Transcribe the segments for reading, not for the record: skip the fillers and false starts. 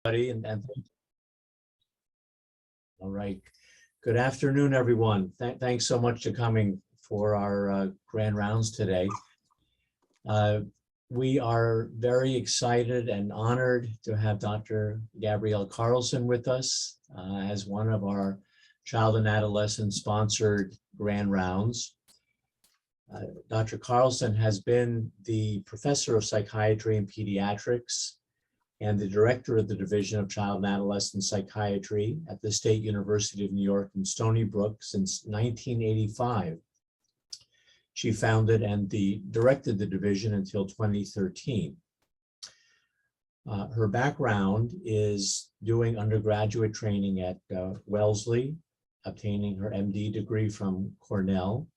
And all right. Good afternoon, everyone. Thanks so much for coming for our grand rounds today. We are very excited and honored to have Dr. Gabrielle Carlson with us as one of our child and adolescent sponsored grand rounds. Dr. Carlson has been the professor of psychiatry and pediatrics and the director of the Division of Child and Adolescent Psychiatry at the State University of New York in Stony Brook since 1985. She founded and directed the division until 2013. Her background is doing undergraduate training at Wellesley, obtaining her MD degree from Cornell,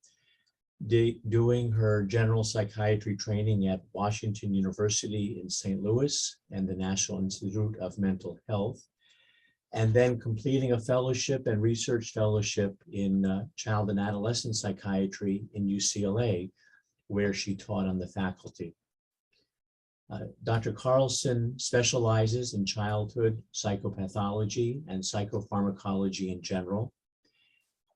doing her general psychiatry training at Washington University in St. Louis and the National Institute of Mental Health, and then completing a fellowship and research fellowship in child and adolescent psychiatry in UCLA, where she taught on the faculty. Dr. Carlson specializes in childhood psychopathology and psychopharmacology in general,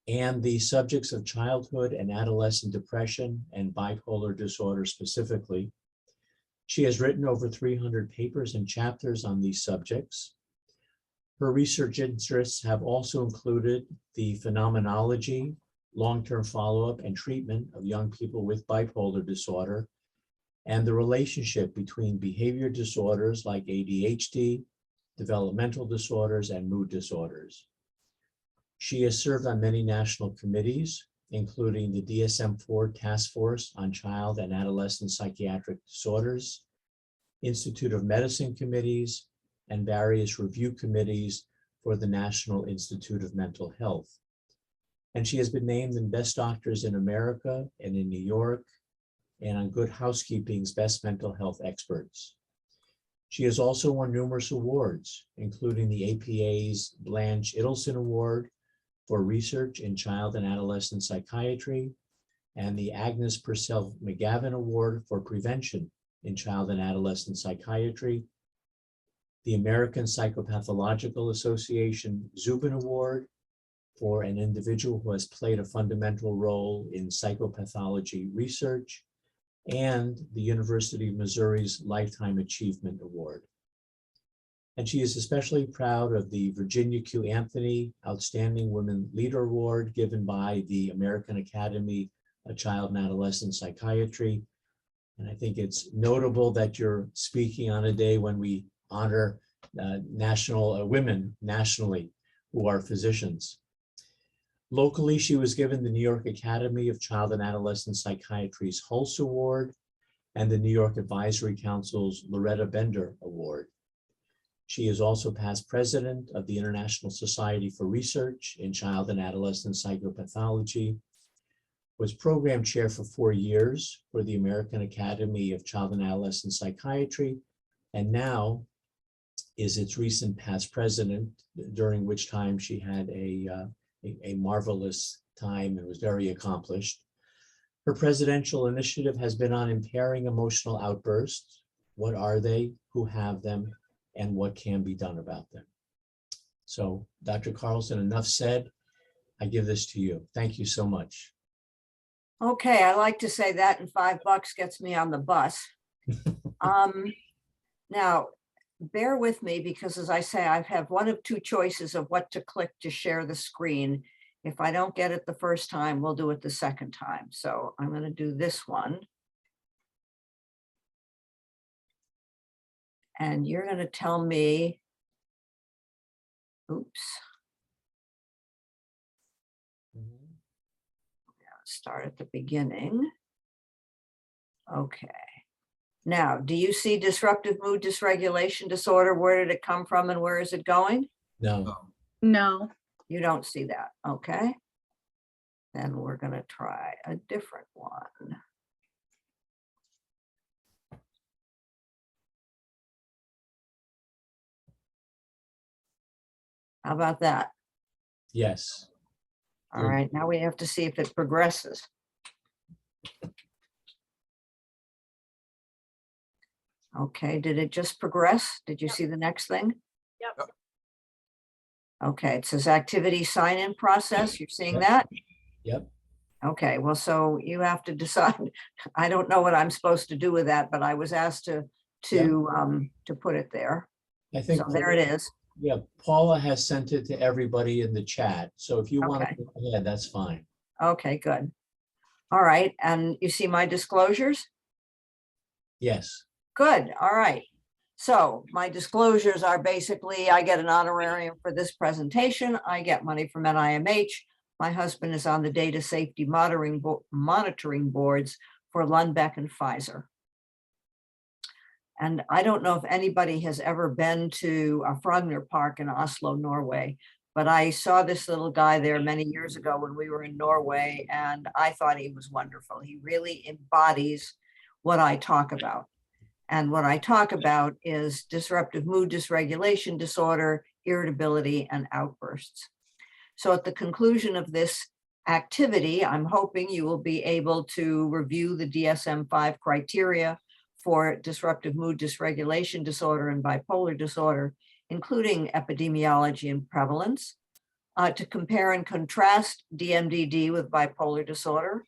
and the subjects of childhood and adolescent depression and bipolar disorder specifically. She has written over 300 papers and chapters on these subjects. Her research interests have also included the phenomenology, long-term follow-up and treatment of young people with bipolar disorder, and the relationship between behavior disorders like ADHD, developmental disorders, and mood disorders. She has served on many national committees, including the DSM-IV Task Force on Child and Adolescent Psychiatric Disorders, Institute of Medicine committees, and various review committees for the National Institute of Mental Health. And she has been named in Best Doctors in America and in New York, and on Good Housekeeping's Best Mental Health Experts. She has also won numerous awards, including the APA's Blanche Idelson Award for research in child and adolescent psychiatry, and the Agnes Purcell McGavin Award for prevention in child and adolescent psychiatry, the American Psychopathological Association Zubin Award for an individual who has played a fundamental role in psychopathology research, and the University of Missouri's Lifetime Achievement Award. And she is especially proud of the Virginia Q. Anthony Outstanding Women Leader Award given by the American Academy of Child and Adolescent Psychiatry. And I think it's notable that you're speaking on a day when we honor women nationally who are physicians. Locally, she was given the New York Academy of Child and Adolescent Psychiatry's Hulse Award and the New York Advisory Council's Loretta Bender Award. She is also past president of the International Society for Research in Child and Adolescent Psychopathology, was program chair for 4 years for the American Academy of Child and Adolescent Psychiatry, and now is its recent past president, during which time she had a marvelous time and was very accomplished. Her presidential initiative has been on impairing emotional outbursts. What are they? Who have them? And what can be done about them? So, Dr. Carlson, enough said. I give this to you. Thank you so much. Okay, I like to say that, and $5 gets me on the bus. Now, bear with me because, as I say, I have one of two choices of what to click to share the screen. If I don't get it the first time, we'll do it the second time. So I'm going to do this one. And you're going to tell me, oops. Start at the beginning. Okay. Now, do you see disruptive mood dysregulation disorder? Where did it come from and where is it going? No. No. You don't see that. Okay. Then we're going to try a different one. How about that? Yes. All right, now we have to see if it progresses. Okay, did it just progress? Did you see the next thing? Yep. Okay, it says activity sign-in process. You're seeing that? Yep. Okay, well, so you have to decide. I don't know what I'm supposed to do with that, but I was asked to put it there. I think, So there it is. yeah, Paula has sent it to everybody in the chat. So if you want Okay. to go ahead, that's fine. Okay, good. All right, and you see my disclosures? Yes. Good, all right. So my disclosures are basically, I get an honorarium for this presentation. I get money from NIMH. My husband is on the data safety monitoring boards for Lundbeck and Pfizer. And I don't know if anybody has ever been to Frogner Park in Oslo, Norway, but I saw this little guy there many years ago when we were in Norway, and I thought he was wonderful. He really embodies what I talk about. And what I talk about is disruptive mood dysregulation disorder, irritability, and outbursts. So at the conclusion of this activity, I'm hoping you will be able to review the DSM-5 criteria for disruptive mood dysregulation disorder and bipolar disorder, including epidemiology and prevalence, to compare and contrast DMDD with bipolar disorder,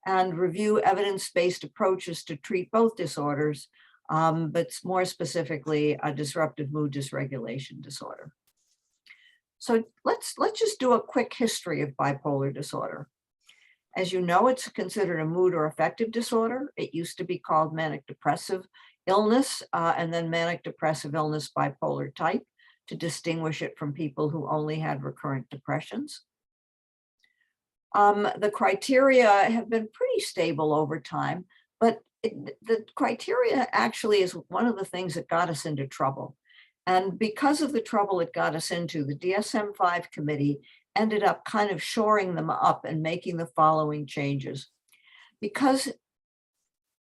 and review evidence-based approaches to treat both disorders, but more specifically, a disruptive mood dysregulation disorder. So let's just do a quick history of bipolar disorder. As you know, it's considered a mood or affective disorder. It used to be called manic depressive illness, and then manic depressive illness bipolar type, to distinguish it from people who only had recurrent depressions. The criteria have been pretty stable over time, but the criteria actually is one of the things that got us into trouble. And because of the trouble it got us into, the DSM-5 committee ended up kind of shoring them up and making the following changes. Because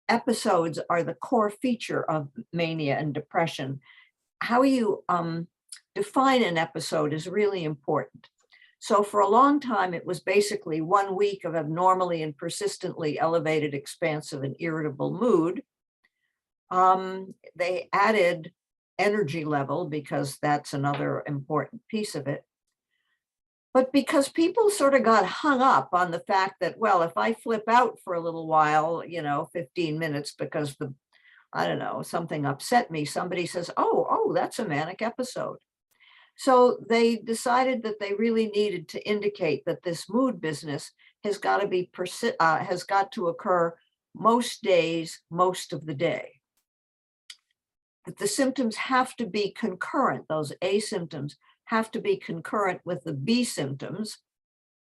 episodes are the core feature of mania and depression, how you define an episode is really important. So for a long time, it was basically 1 week of abnormally and persistently elevated, expansive, and irritable mood. They added energy level because that's another important piece of it. But because people sort of got hung up on the fact that, well, if I flip out for a little while, 15 minutes because I don't know, something upset me, somebody says, oh, that's a manic episode. So they decided that they really needed to indicate that this mood business has got to occur most days, most of the day. That the symptoms have to be concurrent, those A symptoms have to be concurrent with the B symptoms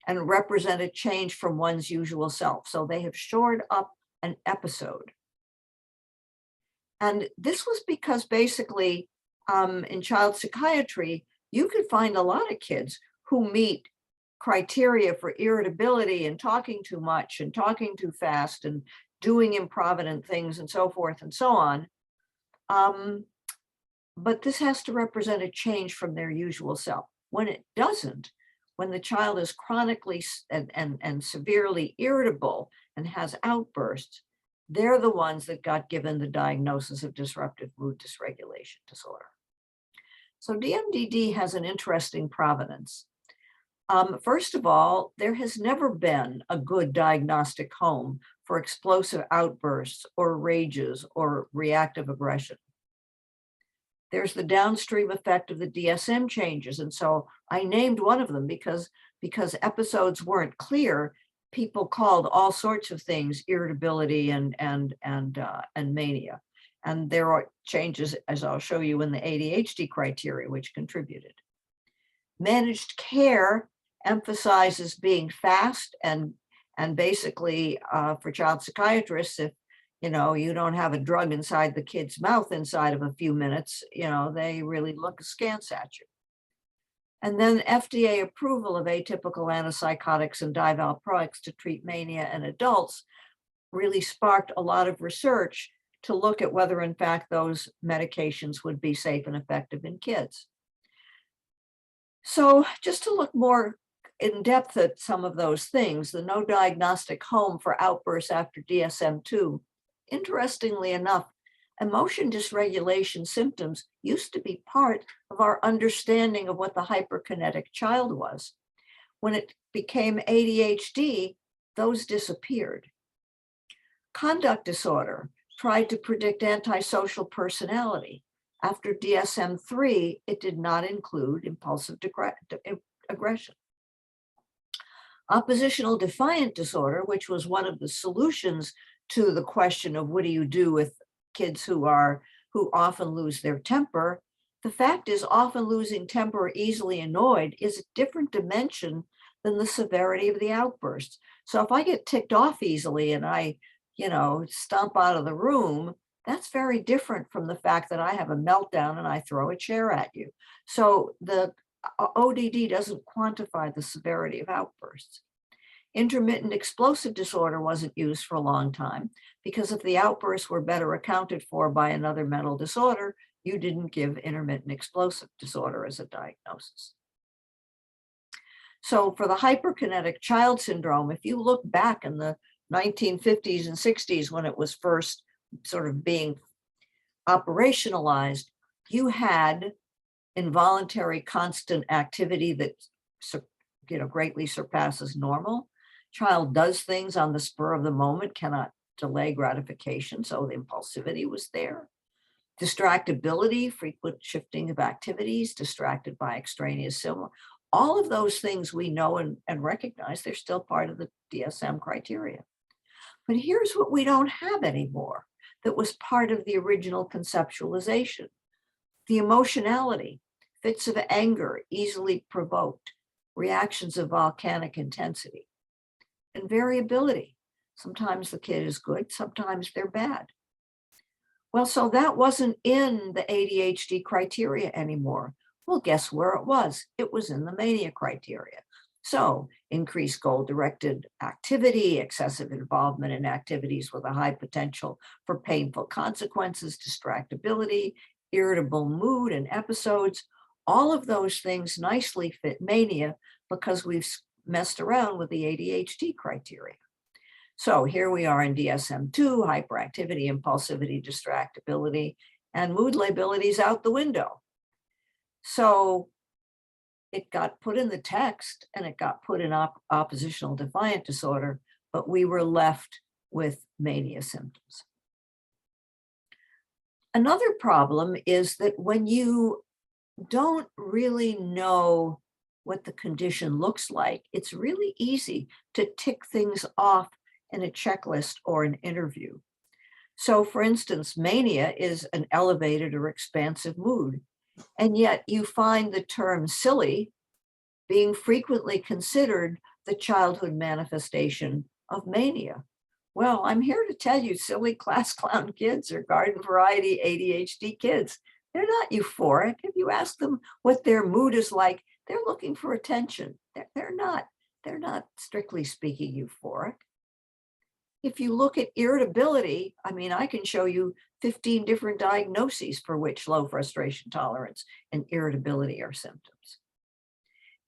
and represent a change from one's usual self. So they have shored up an episode. And this was because basically in child psychiatry, you could find a lot of kids who meet criteria for irritability and talking too much and talking too fast and doing improvident things and so forth and so on. But this has to represent a change from their usual self. When it doesn't, when the child is chronically and severely irritable and has outbursts, they're the ones that got given the diagnosis of disruptive mood dysregulation disorder. So DMDD has an interesting provenance. First of all, there has never been a good diagnostic home for explosive outbursts or rages or reactive aggression. There's the downstream effect of the DSM changes. And so I named one of them because episodes weren't clear. People called all sorts of things irritability and mania. And there are changes, as I'll show you, in the ADHD criteria, which contributed. Managed care emphasizes being fast and basically for child psychiatrists, if you don't have a drug inside the kid's mouth inside of a few minutes, they really look askance at you. And then FDA approval of atypical antipsychotics and divalproics to treat mania in adults really sparked a lot of research to look at whether, in fact, those medications would be safe and effective in kids. So just to look more in depth at some of those things, the no diagnostic home for outbursts after DSM-2, interestingly enough, Emotion dysregulation symptoms used to be part of our understanding of what the hyperkinetic child was. When it became ADHD, those disappeared. Conduct disorder tried to predict antisocial personality. After DSM-3, it did not include impulsive aggression. Oppositional defiant disorder, which was one of the solutions to the question of what do you do with kids who often lose their temper, the fact is often losing temper or easily annoyed is a different dimension than the severity of the outbursts. So if I get ticked off easily and I, stomp out of the room, that's very different from the fact that I have a meltdown and I throw a chair at you. So the ODD doesn't quantify the severity of outbursts. Intermittent explosive disorder wasn't used for a long time because if the outbursts were better accounted for by another mental disorder, you didn't give intermittent explosive disorder as a diagnosis. So for the hyperkinetic child syndrome, if you look back in the 1950s and 60s when it was first sort of being operationalized, you had involuntary constant activity that greatly surpasses normal. Child does things on the spur of the moment, cannot delay gratification, so the impulsivity was there. Distractibility, frequent shifting of activities, distracted by extraneous stimuli. All of those things we know and recognize, they're still part of the DSM criteria. But here's what we don't have anymore that was part of the original conceptualization. The emotionality, fits of anger, easily provoked, reactions of volcanic intensity, and variability. Sometimes the kid is good, sometimes they're bad. Well, so that wasn't in the ADHD criteria anymore. Well, guess where it was? It was in the mania criteria. So increased goal-directed activity, excessive involvement in activities with a high potential for painful consequences, distractibility, irritable mood and episodes, all of those things nicely fit mania because we've messed around with the ADHD criteria. So here we are in DSM-2, hyperactivity, impulsivity, distractibility, and mood lability is out the window. So it got put in the text and it got put in oppositional defiant disorder, but we were left with mania symptoms. Another problem is that when you don't really know what the condition looks like, it's really easy to tick things off in a checklist or an interview. So for instance, mania is an elevated or expansive mood, and yet you find the term silly being frequently considered the childhood manifestation of mania. Well, I'm here to tell you silly class clown kids are garden variety ADHD kids. They're not euphoric. If you ask them what their mood is like, they're looking for attention. They're not strictly speaking euphoric. If you look at irritability, I can show you 15 different diagnoses for which low frustration tolerance and irritability are symptoms.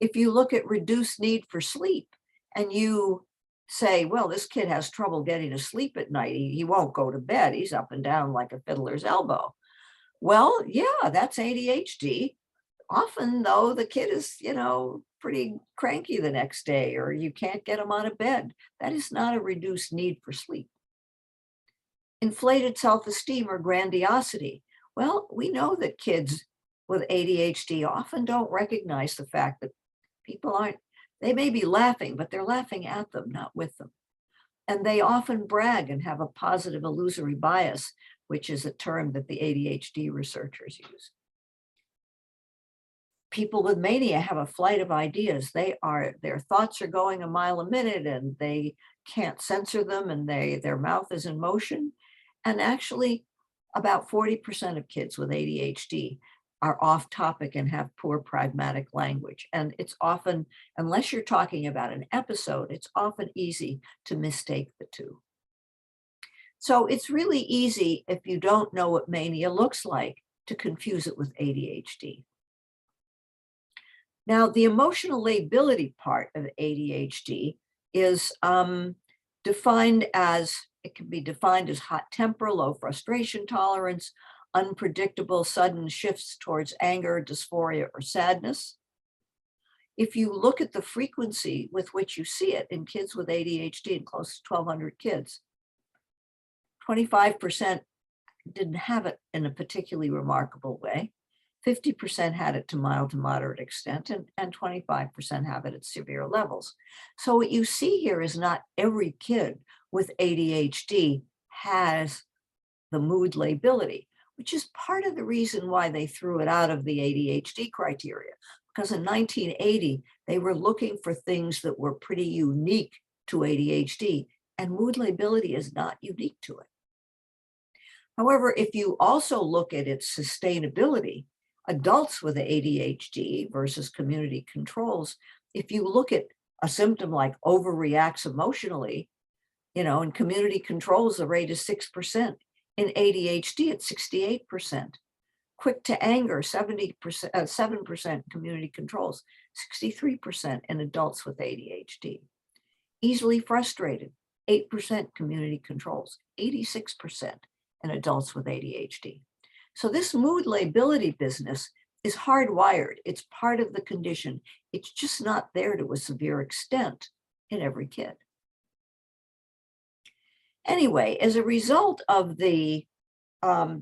If you look at reduced need for sleep and you say, well, this kid has trouble getting to sleep at night, he won't go to bed, he's up and down like a fiddler's elbow. Well, yeah, that's ADHD. Often, though, the kid is, pretty cranky the next day, or you can't get him out of bed. That is not a reduced need for sleep. Inflated self-esteem or grandiosity. Well, we know that kids with ADHD often don't recognize the fact that they may be laughing, but they're laughing at them, not with them. And they often brag and have a positive illusory bias, which is a term that the ADHD researchers use. People with mania have a flight of ideas. Their thoughts are going a mile a minute and they can't censor them and their mouth is in motion. And actually about 40% of kids with ADHD are off topic and have poor pragmatic language. And it's often, unless you're talking about an episode, it's often easy to mistake the two. So it's really easy, if you don't know what mania looks like, to confuse it with ADHD. Now, the emotional lability part of ADHD is defined as It can be defined as hot temper, low frustration tolerance, unpredictable sudden shifts towards anger, dysphoria, or sadness. If you look at the frequency with which you see it in kids with ADHD, in close to 1,200 kids, 25% didn't have it in a particularly remarkable way. 50% had it to mild to moderate extent, and 25% have it at severe levels. So what you see here is not every kid with ADHD has the mood lability, which is part of the reason why they threw it out of the ADHD criteria. Because in 1980, they were looking for things that were pretty unique to ADHD, and mood lability is not unique to it. However, if you also look at its sustainability, adults with ADHD versus community controls, if you look at a symptom like overreacts emotionally, in community controls, the rate is 6%. In ADHD, it's 68%. Quick to anger, 7% community controls, 63% in adults with ADHD. Easily frustrated, 8% community controls, 86% in adults with ADHD. So this mood lability business is hardwired. It's part of the condition. It's just not there to a severe extent in every kid. Anyway, as a result of the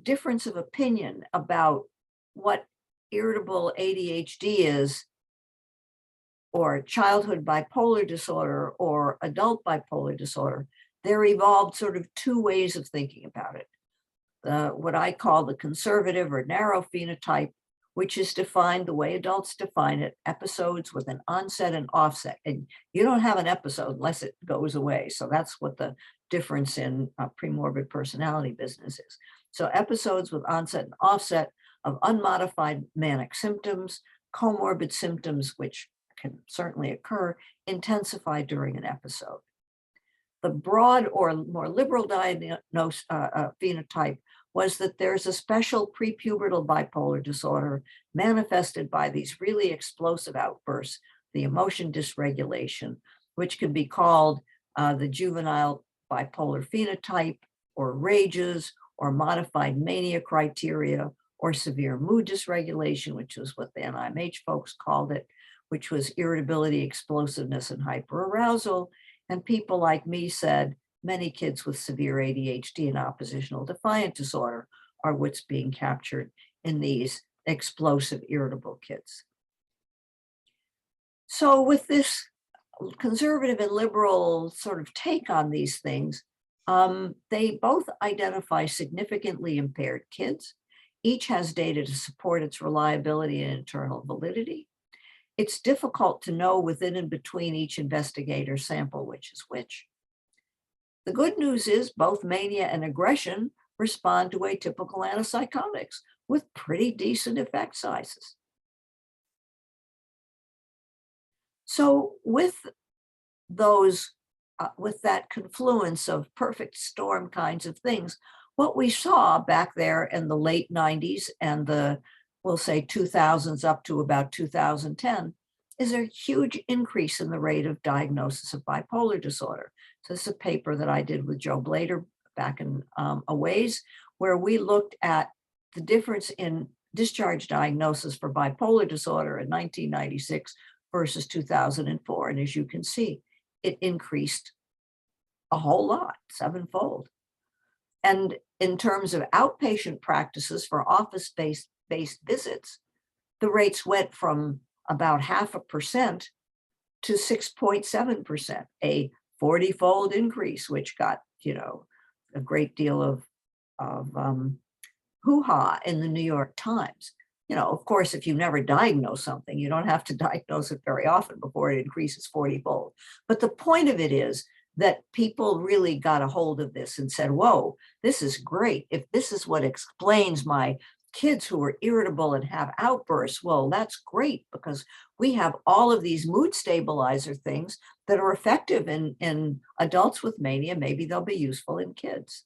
difference of opinion about what irritable ADHD is, or childhood bipolar disorder, or adult bipolar disorder, there evolved sort of two ways of thinking about it. What I call the conservative or narrow phenotype, which is defined the way adults define it, episodes with an onset and offset. And you don't have an episode unless it goes away. So that's what the difference in premorbid personality business is. So episodes with onset and offset of unmodified manic symptoms, comorbid symptoms, which can certainly occur, intensify during an episode. The broad or more liberal phenotype was that there's a special prepubertal bipolar disorder manifested by these really explosive outbursts, the emotion dysregulation, which can be called the juvenile bipolar phenotype, or rages, or modified mania criteria, or severe mood dysregulation, which was what the NIMH folks called it, which was irritability, explosiveness, and hyperarousal. And people like me said, many kids with severe ADHD and oppositional defiant disorder are what's being captured in these explosive, irritable kids. So with this conservative and liberal sort of take on these things, they both identify significantly impaired kids. Each has data to support its reliability and internal validity. It's difficult to know within and between each investigator sample which is which. The good news is both mania and aggression respond to atypical antipsychotics with pretty decent effect sizes. So with that confluence of perfect storm kinds of things, what we saw back there in the late 90s and we'll say 2000s up to about 2010 is a huge increase in the rate of diagnosis of bipolar disorder. So this is a paper that I did with Joe Blader back in a ways, where we looked at the difference in discharge diagnosis for bipolar disorder in 1996 versus 2004. And as you can see, it increased a whole lot, 7-fold. And in terms of outpatient practices for office-based visits, the rates went from about 0.5% to 6.7%, a 40-fold increase, which got, a great deal of hoo-ha in the New York Times. Of course, if you never diagnose something, you don't have to diagnose it very often before it increases 40-fold. But the point of it is that people really got a hold of this and said, whoa, this is great. If this is what explains my kids who are irritable and have outbursts, well, that's great, because we have all of these mood stabilizer things that are effective in adults with mania. Maybe they'll be useful in kids.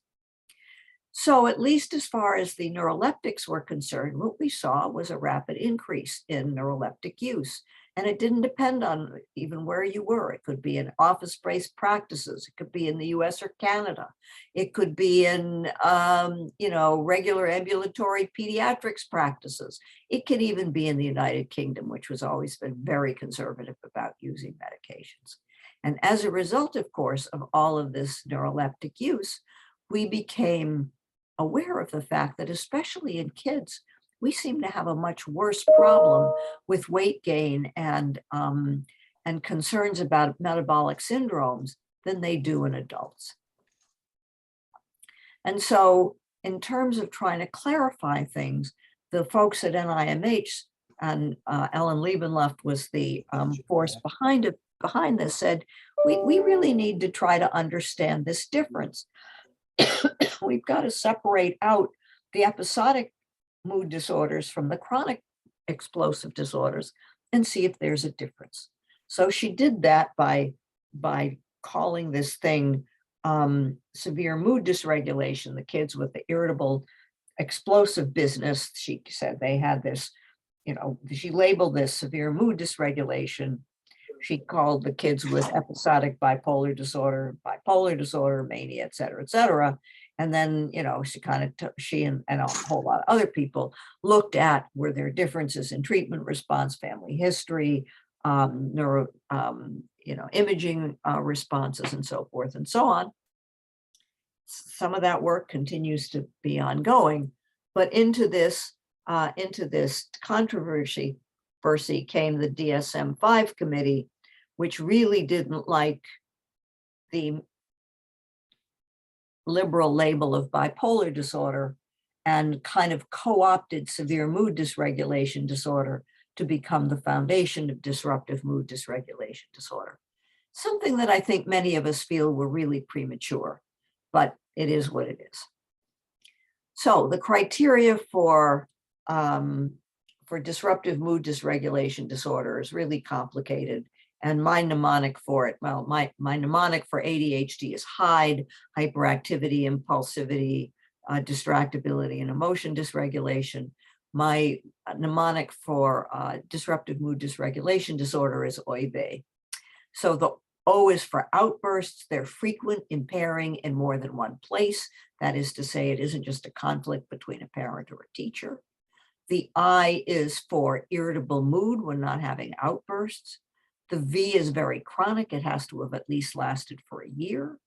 So at least as far as the neuroleptics were concerned, what we saw was a rapid increase in neuroleptic use. And it didn't depend on even where you were. It could be in office-based practices. It could be in the US or Canada. It could be in, regular ambulatory pediatrics practices. It could even be in the United Kingdom, which has always been very conservative about using medications. And as a result, of course, of all of this neuroleptic use, we became aware of the fact that especially in kids, we seem to have a much worse problem with weight gain and concerns about metabolic syndromes than they do in adults. And so in terms of trying to clarify things, the folks at NIMH and Ellen Liebenluft was the force behind this, said, we really need to try to understand this difference. We've got to separate out the episodic mood disorders from the chronic explosive disorders and see if there's a difference. So she did that by calling this thing severe mood dysregulation. The kids with the irritable explosive business, she said they had this, she labeled this severe mood dysregulation. She called the kids with episodic bipolar disorder, mania, et cetera. And then, she and a whole lot of other people looked at, were there differences in treatment response, family history, imaging responses, and so forth and so on. Some of that work continues to be ongoing, but into this controversy came the DSM-5 committee, which really didn't like the liberal label of bipolar disorder and kind of co-opted severe mood dysregulation disorder to become the foundation of disruptive mood dysregulation disorder. Something that I think many of us feel were really premature, but it is what it is. So the criteria for disruptive mood dysregulation disorder is really complicated. And my mnemonic for it, well, my mnemonic for ADHD is HIDE, hyperactivity, impulsivity, distractibility, and emotion dysregulation. My mnemonic for disruptive mood dysregulation disorder is OIB. So the O is for outbursts. They're frequent, impairing in more than one place. That is to say, it isn't just a conflict between a parent or a teacher. The I is for irritable mood when not having outbursts. The V is very chronic. It has to have at least lasted for a year.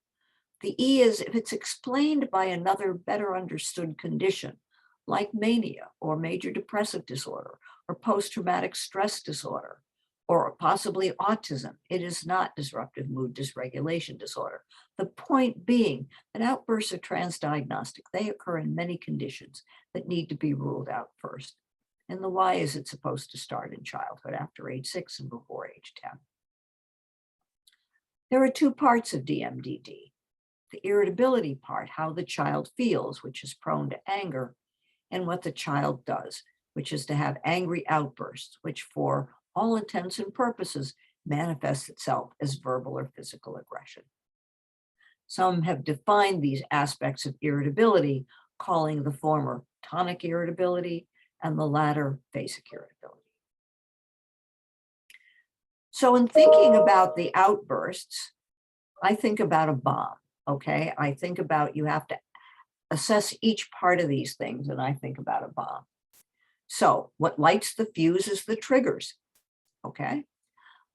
The E is if it's explained by another better understood condition, like mania or major depressive disorder or post-traumatic stress disorder, or possibly autism. It is not disruptive mood dysregulation disorder. The point being that outbursts are transdiagnostic. They occur in many conditions that need to be ruled out first. And the why is it supposed to start in childhood after age 6 and before age 10? There are two parts of DMDD. The irritability part, how the child feels, which is prone to anger, and what the child does, which is to have angry outbursts, which for all intents and purposes manifests itself as verbal or physical aggression. Some have defined these aspects of irritability, calling the former tonic irritability and the latter basic irritability. So in thinking about the outbursts, I think about a bomb, okay? I think about you have to assess each part of these things, and I think about a bomb. So what lights the fuse is the triggers, okay?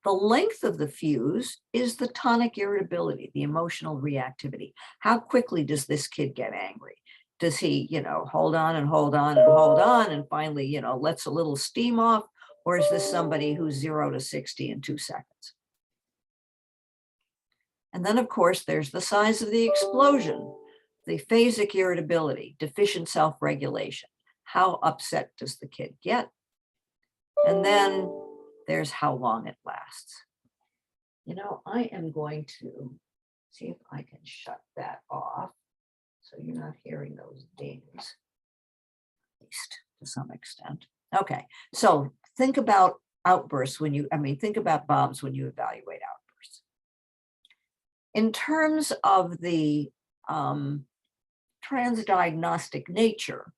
The length of the fuse is the tonic irritability, the emotional reactivity. How quickly does this kid get angry? Does he, hold on and hold on and hold on and finally, lets a little steam off? Or is this somebody who's 0 to 60 in 2 seconds? And then, of course, there's the size of the explosion, the phasic irritability, deficient self-regulation. How upset does the kid get? And then there's how long it lasts. I am going to see if I can shut that off so you're not hearing those dings, at least to some extent. Okay, so think about outbursts think about bombs when you evaluate outbursts. In terms of the transdiagnostic nature,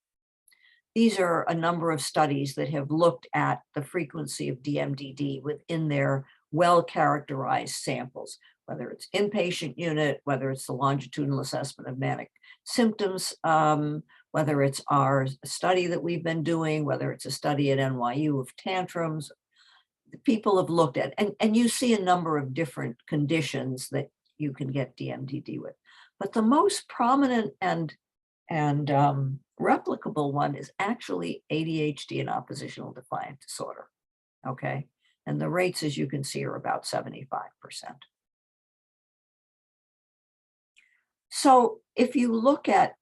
these are a number of studies that have looked at the frequency of DMDD within their well-characterized samples, whether it's inpatient unit, whether it's the longitudinal assessment of manic symptoms, whether it's our study that we've been doing, whether it's a study at NYU of tantrums. People have looked at, and you see a number of different conditions that you can get DMDD with. But the most prominent and replicable one is actually ADHD and oppositional defiant disorder, okay? And the rates, as you can see, are about 75%. So if you look at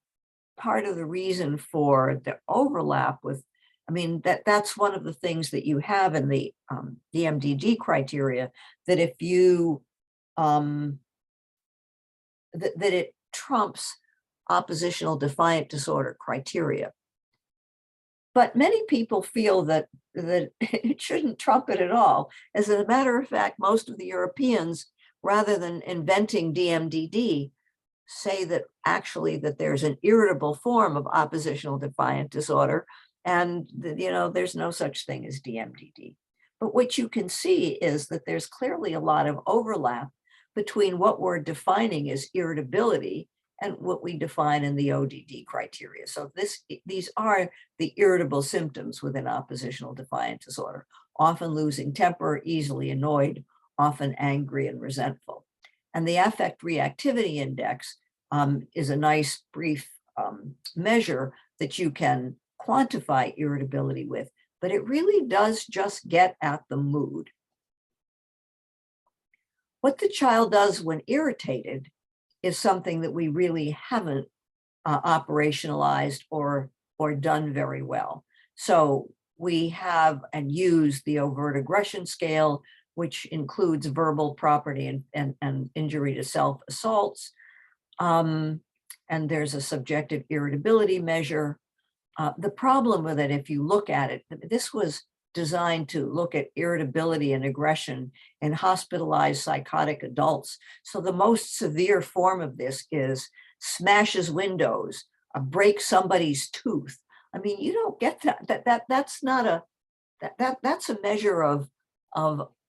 part of the reason for the overlap with, I mean, that's one of the things that you have in the DMDD criteria, that if you, that it trumps oppositional defiant disorder criteria. But many people feel that it shouldn't trump it at all. As a matter of fact, most of the Europeans, rather than inventing DMDD, say that actually that there's an irritable form of oppositional defiant disorder, and there's no such thing as DMDD. But what you can see is that there's clearly a lot of overlap between what we're defining as irritability and what we define in the ODD criteria. So these are the irritable symptoms within oppositional defiant disorder, often losing temper, easily annoyed, often angry and resentful. And the affect reactivity index is a nice brief measure that you can quantify irritability with, but it really does just get at the mood. What the child does when irritated is something that we really haven't operationalized or done very well. So we have and use the overt aggression scale, which includes verbal, property, and injury to self assaults. And there's a subjective irritability measure. The problem with it, if you look at it, this was designed to look at irritability and aggression in hospitalized psychotic adults. So the most severe form of this is smashes windows, breaks somebody's tooth. I mean, you don't get that. That's not a, that's a measure of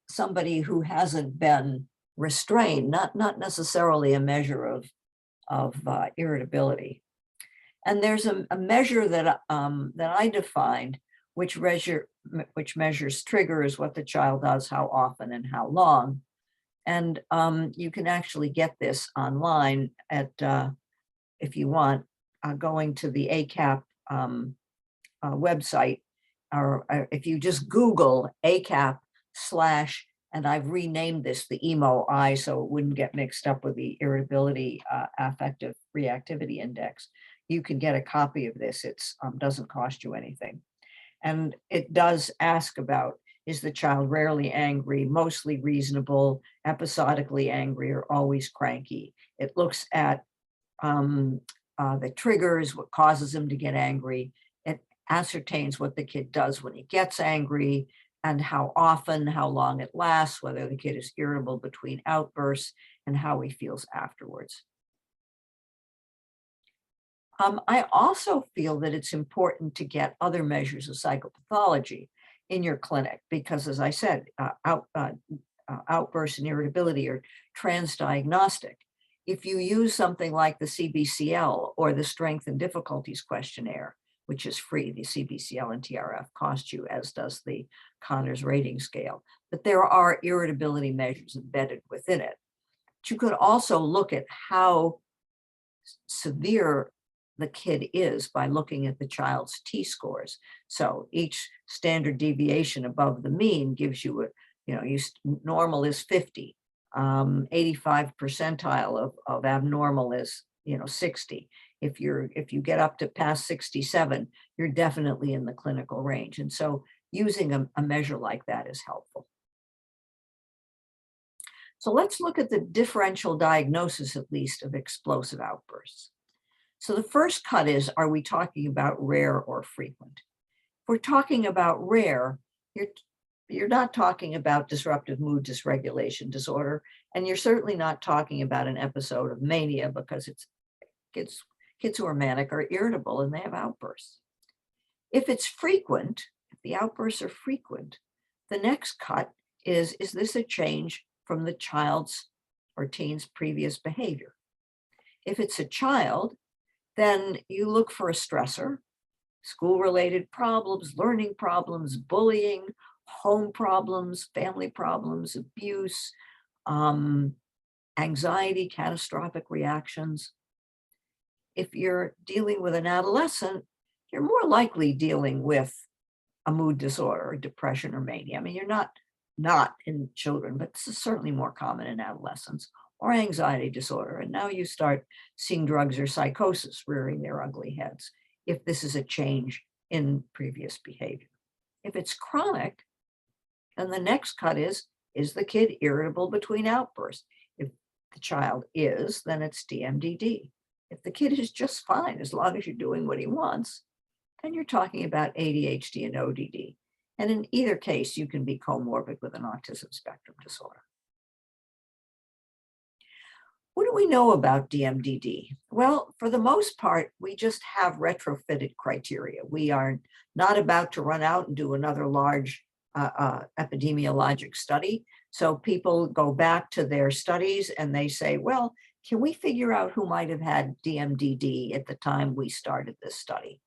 somebody who hasn't been restrained, not necessarily a measure of irritability. And there's a measure that I defined, which measures triggers, what the child does, how often, and how long. And you can actually get this online at, if you want, going to the ACAP website, or if you just Google ACAP / and I've renamed this the EMO-I so it wouldn't get mixed up with the irritability affective reactivity index. You can get a copy of this. It doesn't cost you anything. And it does ask about, is the child rarely angry, mostly reasonable, episodically angry, or always cranky? It looks at the triggers, what causes him to get angry. It ascertains what the kid does when he gets angry, and how often, how long it lasts, whether the kid is irritable between outbursts, and how he feels afterwards. I also feel that it's important to get other measures of psychopathology in your clinic because, as I said, outbursts and irritability are transdiagnostic. If you use something like the CBCL or the Strength and Difficulties Questionnaire, which is free, the CBCL and TRF cost you, as does the Connors Rating Scale, but there are irritability measures embedded within it. But you could also look at how severe the kid is by looking at the child's T-scores. So each standard deviation above the mean gives you normal is 50, 85 percentile of abnormal is 60. If you get up to past 67, you're definitely in the clinical range. And so using a measure like that is helpful. So let's look at the differential diagnosis, at least, of explosive outbursts. So the first cut is, are we talking about rare or frequent? If we're talking about rare, you're not talking about disruptive mood dysregulation disorder, and you're certainly not talking about an episode of mania because kids who are manic are irritable and they have outbursts. If it's frequent, if the outbursts are frequent, the next cut is this a change from the child's or teen's previous behavior? If it's a child, then you look for a stressor, school-related problems, learning problems, bullying, home problems, family problems, abuse, anxiety, catastrophic reactions. If you're dealing with an adolescent, you're more likely dealing with a mood disorder or depression or mania. I mean, you're not in children, but this is certainly more common in adolescents, or anxiety disorder. And now you start seeing drugs or psychosis rearing their ugly heads if this is a change in previous behavior. If it's chronic, then the next cut is the kid irritable between outbursts? If the child is, then it's DMDD. If the kid is just fine, as long as you're doing what he wants, then you're talking about ADHD and ODD. And in either case, you can be comorbid with an autism spectrum disorder. What do we know about DMDD? Well, for the most part, we just have retrofitted criteria. We are not about to run out and do another large epidemiologic study. So people go back to their studies and they say, well, can we figure out who might have had DMDD at the time we started this study?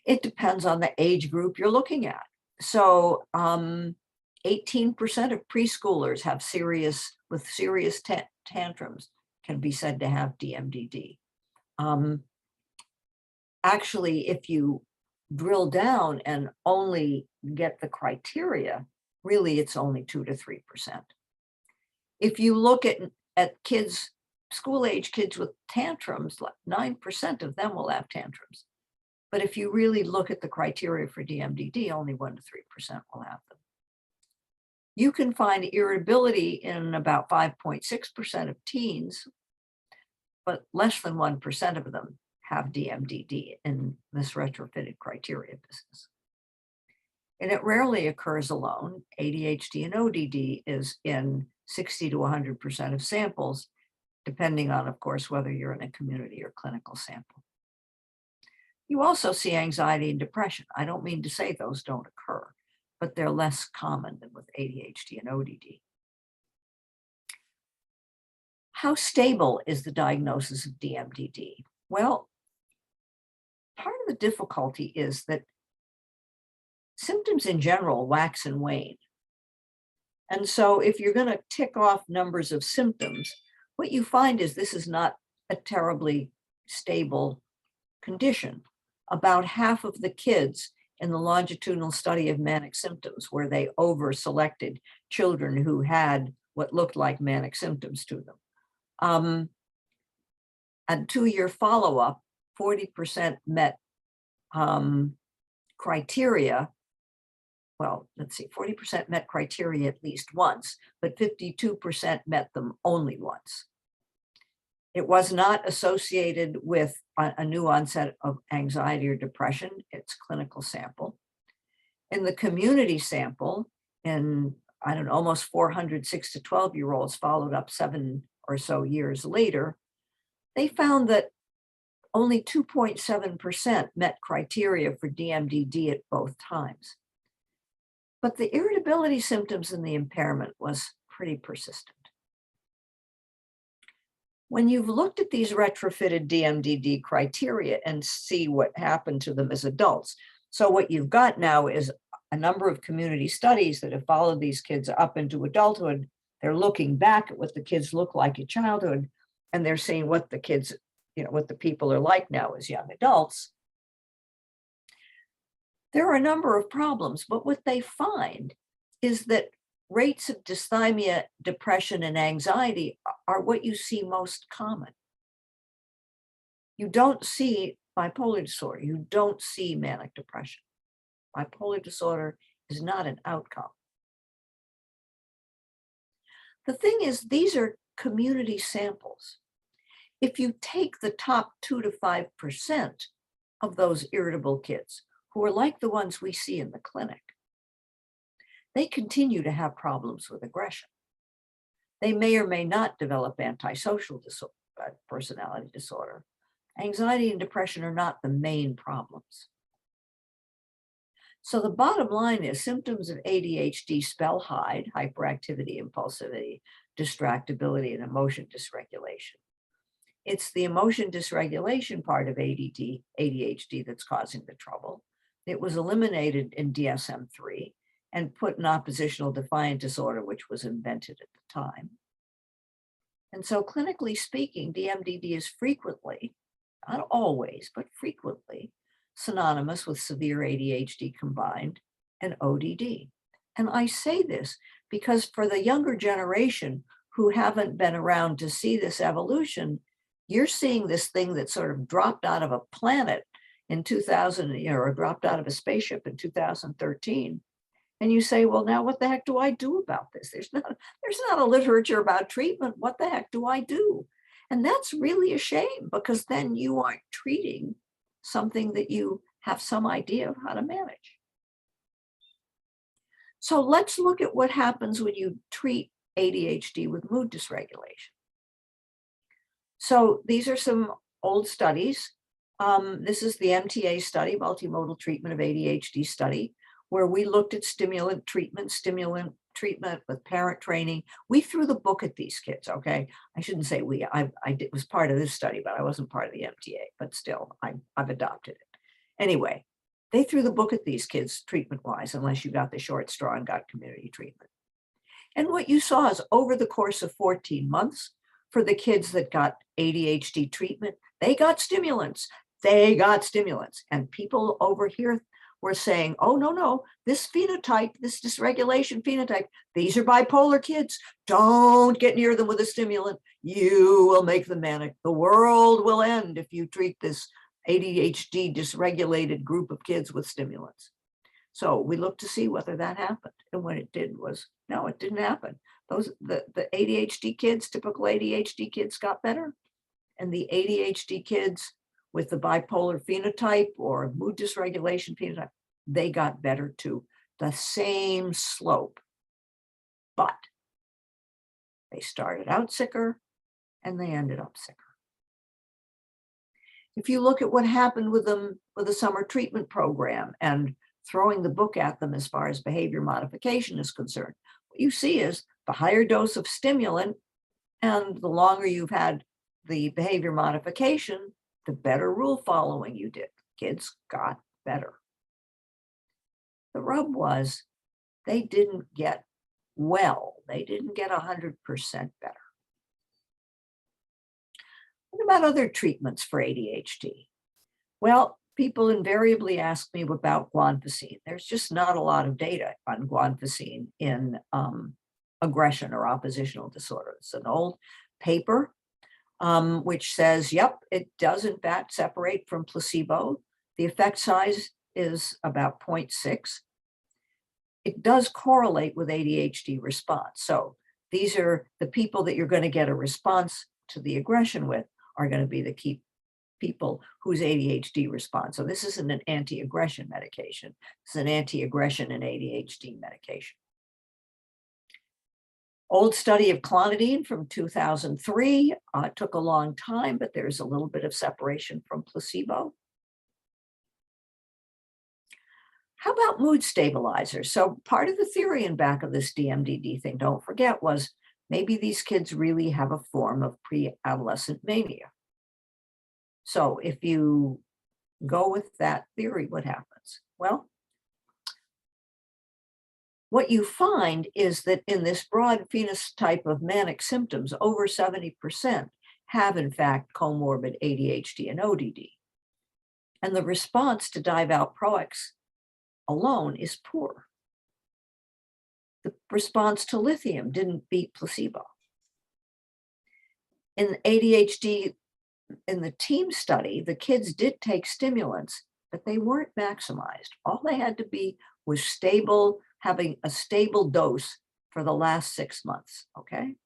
It depends on the age group you're looking at. So 18% of preschoolers have serious tantrums can be said to have DMDD. Actually, if you drill down and only get the criteria, really it's only 2 to 3%. If you look at kids, school-age kids with tantrums, like 9% of them will have tantrums. But if you really look at the criteria for DMDD, only 1 to 3% will have them. You can find irritability in about 5.6% of teens, but less than 1% of them have DMDD in this retrofitted criteria business. And it rarely occurs alone. ADHD and ODD is in 60 to 100% of samples, depending on, of course, whether you're in a community or clinical sample. You also see anxiety and depression. I don't mean to say those don't occur, but they're less common than with ADHD and ODD. How stable is the diagnosis of DMDD? Well, part of the difficulty is that symptoms in general wax and wane. And so if you're going to tick off numbers of symptoms, what you find is this is not a terribly stable condition. About half of the kids in the longitudinal study of manic symptoms, where they over-selected children who had what looked like manic symptoms to them. At 2-year follow-up, 40% met criteria. Well, let's see, 40% met criteria at least once, but 52% met them only once. It was not associated with a new onset of anxiety or depression. It's clinical sample. In the community sample, in, I don't know, almost 400 6 to 12-year-olds followed up 7 or so years later, they found that only 2.7% met criteria for DMDD at both times. But the irritability symptoms and the impairment was pretty persistent. When you've looked at these retrofitted DMDD criteria and see what happened to them as adults, so what you've got now is a number of community studies that have followed these kids up into adulthood. They're looking back at what the kids look like in childhood, and they're seeing what the kids, what the people are like now as young adults. There are a number of problems, but what they find is that rates of dysthymia, depression, and anxiety are what you see most common. You don't see bipolar disorder. You don't see manic depression. Bipolar disorder is not an outcome. The thing is, these are community samples. If you take the top 2 to 5% of those irritable kids, who are like the ones we see in the clinic, they continue to have problems with aggression. They may or may not develop antisocial personality disorder. Anxiety and depression are not the main problems. So the bottom line is symptoms of ADHD spell hide, hyperactivity, impulsivity, distractibility, and emotion dysregulation. It's the emotion dysregulation part of ADHD that's causing the trouble. It was eliminated in DSM-3 and put in oppositional defiant disorder, which was invented at the time. And so clinically speaking, DMDD is frequently, not always, but frequently, synonymous with severe ADHD combined and ODD. And I say this because for the younger generation who haven't been around to see this evolution, you're seeing this thing that sort of dropped out of a planet in 2000, or dropped out of a spaceship in 2013. And you say, well, now what the heck do I do about this? There's not a literature about treatment. What the heck do I do? And that's really a shame, because then you aren't treating something that you have some idea of how to manage. So let's look at what happens when you treat ADHD with mood dysregulation. So these are some old studies. This is the MTA study, multimodal treatment of ADHD study, where we looked at stimulant treatment with parent training. We threw the book at these kids, okay? I shouldn't say we, I was part of this study, but I wasn't part of the MTA, but still, I've adopted it. Anyway, they threw the book at these kids treatment-wise, unless you got the short straw and got community treatment. And what you saw is over the course of 14 months, for the kids that got ADHD treatment, they got stimulants. And people over here were saying, oh, no, this phenotype, this dysregulation phenotype, these are bipolar kids. Don't get near them with a stimulant. You will make them manic. The world will end if you treat this ADHD dysregulated group of kids with stimulants. So we looked to see whether that happened. And what it did was, no, it didn't happen. The ADHD kids, typical ADHD kids, got better. And the ADHD kids with the bipolar phenotype or mood dysregulation phenotype, they got better too. The same slope, but they started out sicker and they ended up sicker. If you look at what happened with them with the summer treatment program and throwing the book at them as far as behavior modification is concerned, what you see is the higher dose of stimulant and the longer you've had the behavior modification, the better rule following you did. Kids got better. The rub was they didn't get well. They didn't get 100% better. What about other treatments for ADHD? Well, people invariably ask me about guanfacine. There's just not a lot of data on guanfacine in aggression or oppositional disorder. It's an old paper which says, yep, it does in fact separate from placebo. The effect size is about 0.6. It does correlate with ADHD response. So these are the people that you're going to get a response to the aggression with are going to be the key people whose ADHD response. So this isn't an anti-aggression medication. It's an anti-aggression and ADHD medication. Old study of clonidine from 2003 took a long time, but there's a little bit of separation from placebo. How about mood stabilizers? So part of the theory in back of this DMDD thing, don't forget, was maybe these kids really have a form of pre-adolescent mania. So if you go with that theory, what happens? Well, what you find is that in this broad phenotype of manic symptoms, over 70% have in fact comorbid ADHD and ODD. And the response to divalproex alone is poor. The response to lithium didn't beat placebo. In ADHD, in the team study, the kids did take stimulants, but they weren't maximized. All they had to be was stable, having a stable dose for the last 6 months, okay?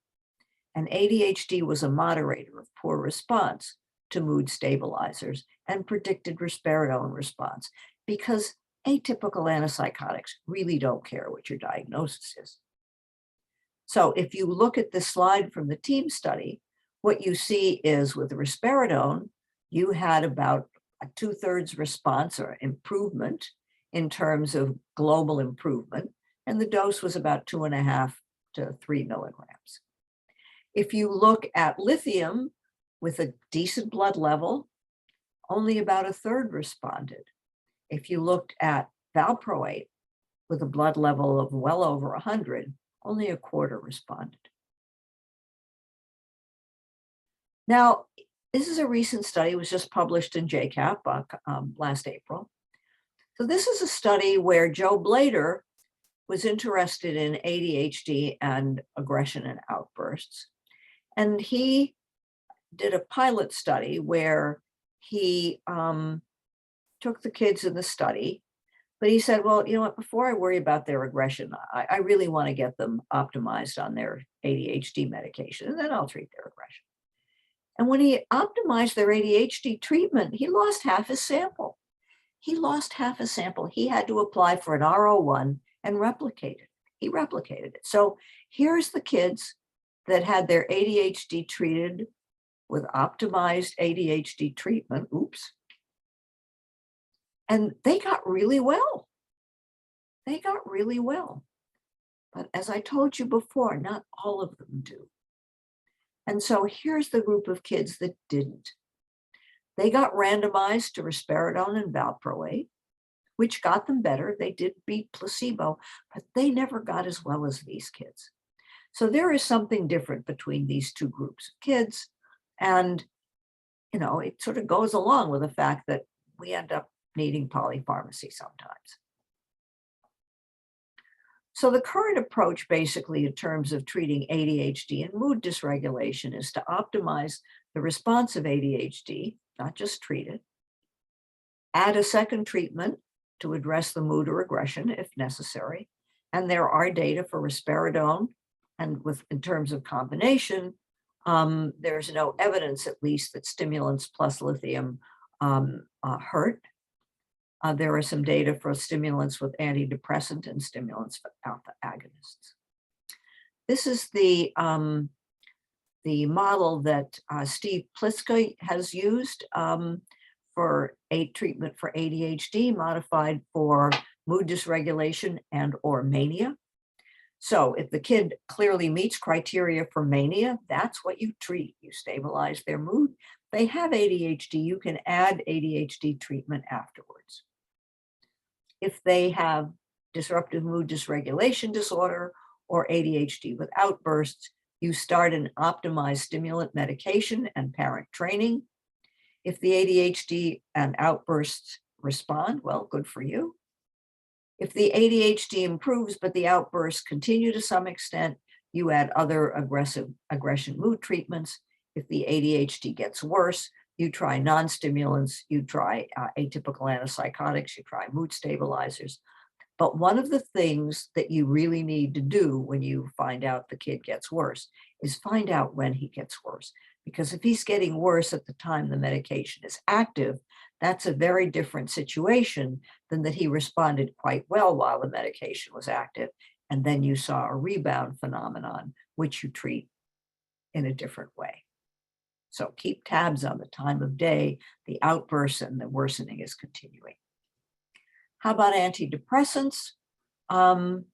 And ADHD was a moderator of poor response to mood stabilizers and predicted risperidone response, because atypical antipsychotics really don't care what your diagnosis is. So if you look at this slide from the team study, what you see is with risperidone, you had about a 2/3 response or improvement in terms of global improvement, and the dose was about 2.5 to 3 milligrams. If you look at lithium with a decent blood level, only about 1/3 responded. If you looked at valproate with a blood level of well over 100, only 1/4 responded. Now, this is a recent study. It was just published in JCAP last April. So this is a study where Joe Blader was interested in ADHD and aggression and outbursts. And he did a pilot study where he took the kids in the study, but he said, well, you know what, before I worry about their aggression, I really want to get them optimized on their ADHD medication, and then I'll treat their aggression. And when he optimized their ADHD treatment, he lost half his sample. He lost half his sample. He had to apply for an R01 and replicate it. He replicated it. So here's the kids that had their ADHD treated with optimized ADHD treatment. Oops. And they got really well. They got really well. But as I told you before, not all of them do. And so here's the group of kids that didn't. They got randomized to risperidone and valproate, which got them better. They did beat placebo, but they never got as well as these kids. So there is something different between these two groups of kids. And, you know, it sort of goes along with the fact that we end up needing polypharmacy sometimes. So the current approach basically in terms of treating ADHD and mood dysregulation is to optimize the response of ADHD, not just treat it, add a second treatment to address the mood or aggression if necessary. And there are data for risperidone, and in terms of combination, there's no evidence at least that stimulants plus lithium hurt. There are some data for stimulants with antidepressant and stimulants for alpha agonists. This is the model that Steve Pliska has used for treatment for ADHD modified for mood dysregulation and or mania. So if the kid clearly meets criteria for mania, that's what you treat. You stabilize their mood. If they have ADHD, you can add ADHD treatment afterwards. If they have disruptive mood dysregulation disorder or ADHD with outbursts, you start an optimized stimulant medication and parent training. If the ADHD and outbursts respond, well, good for you. If the ADHD improves, but the outbursts continue to some extent, you add other aggression mood treatments. If the ADHD gets worse, you try non-stimulants, you try atypical antipsychotics, you try mood stabilizers. But one of the things that you really need to do when you find out the kid gets worse is find out when he gets worse. Because if he's getting worse at the time the medication is active, that's a very different situation than that he responded quite well while the medication was active, and then you saw a rebound phenomenon, which you treat in a different way. So keep tabs on the time of day, the outbursts, and the worsening is continuing. How about antidepressants? The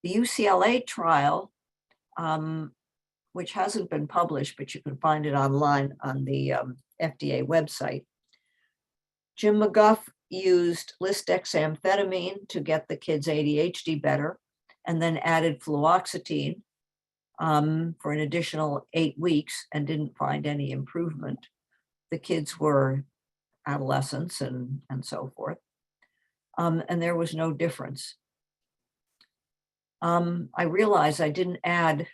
UCLA trial, which hasn't been published, but you can find it online on the FDA website. Jim McGuff used lisdexamfetamine to get the kids' ADHD better, and then added fluoxetine for an additional 8 weeks and didn't find any improvement. The kids were adolescents and so forth. And there was no difference. I realized I didn't add,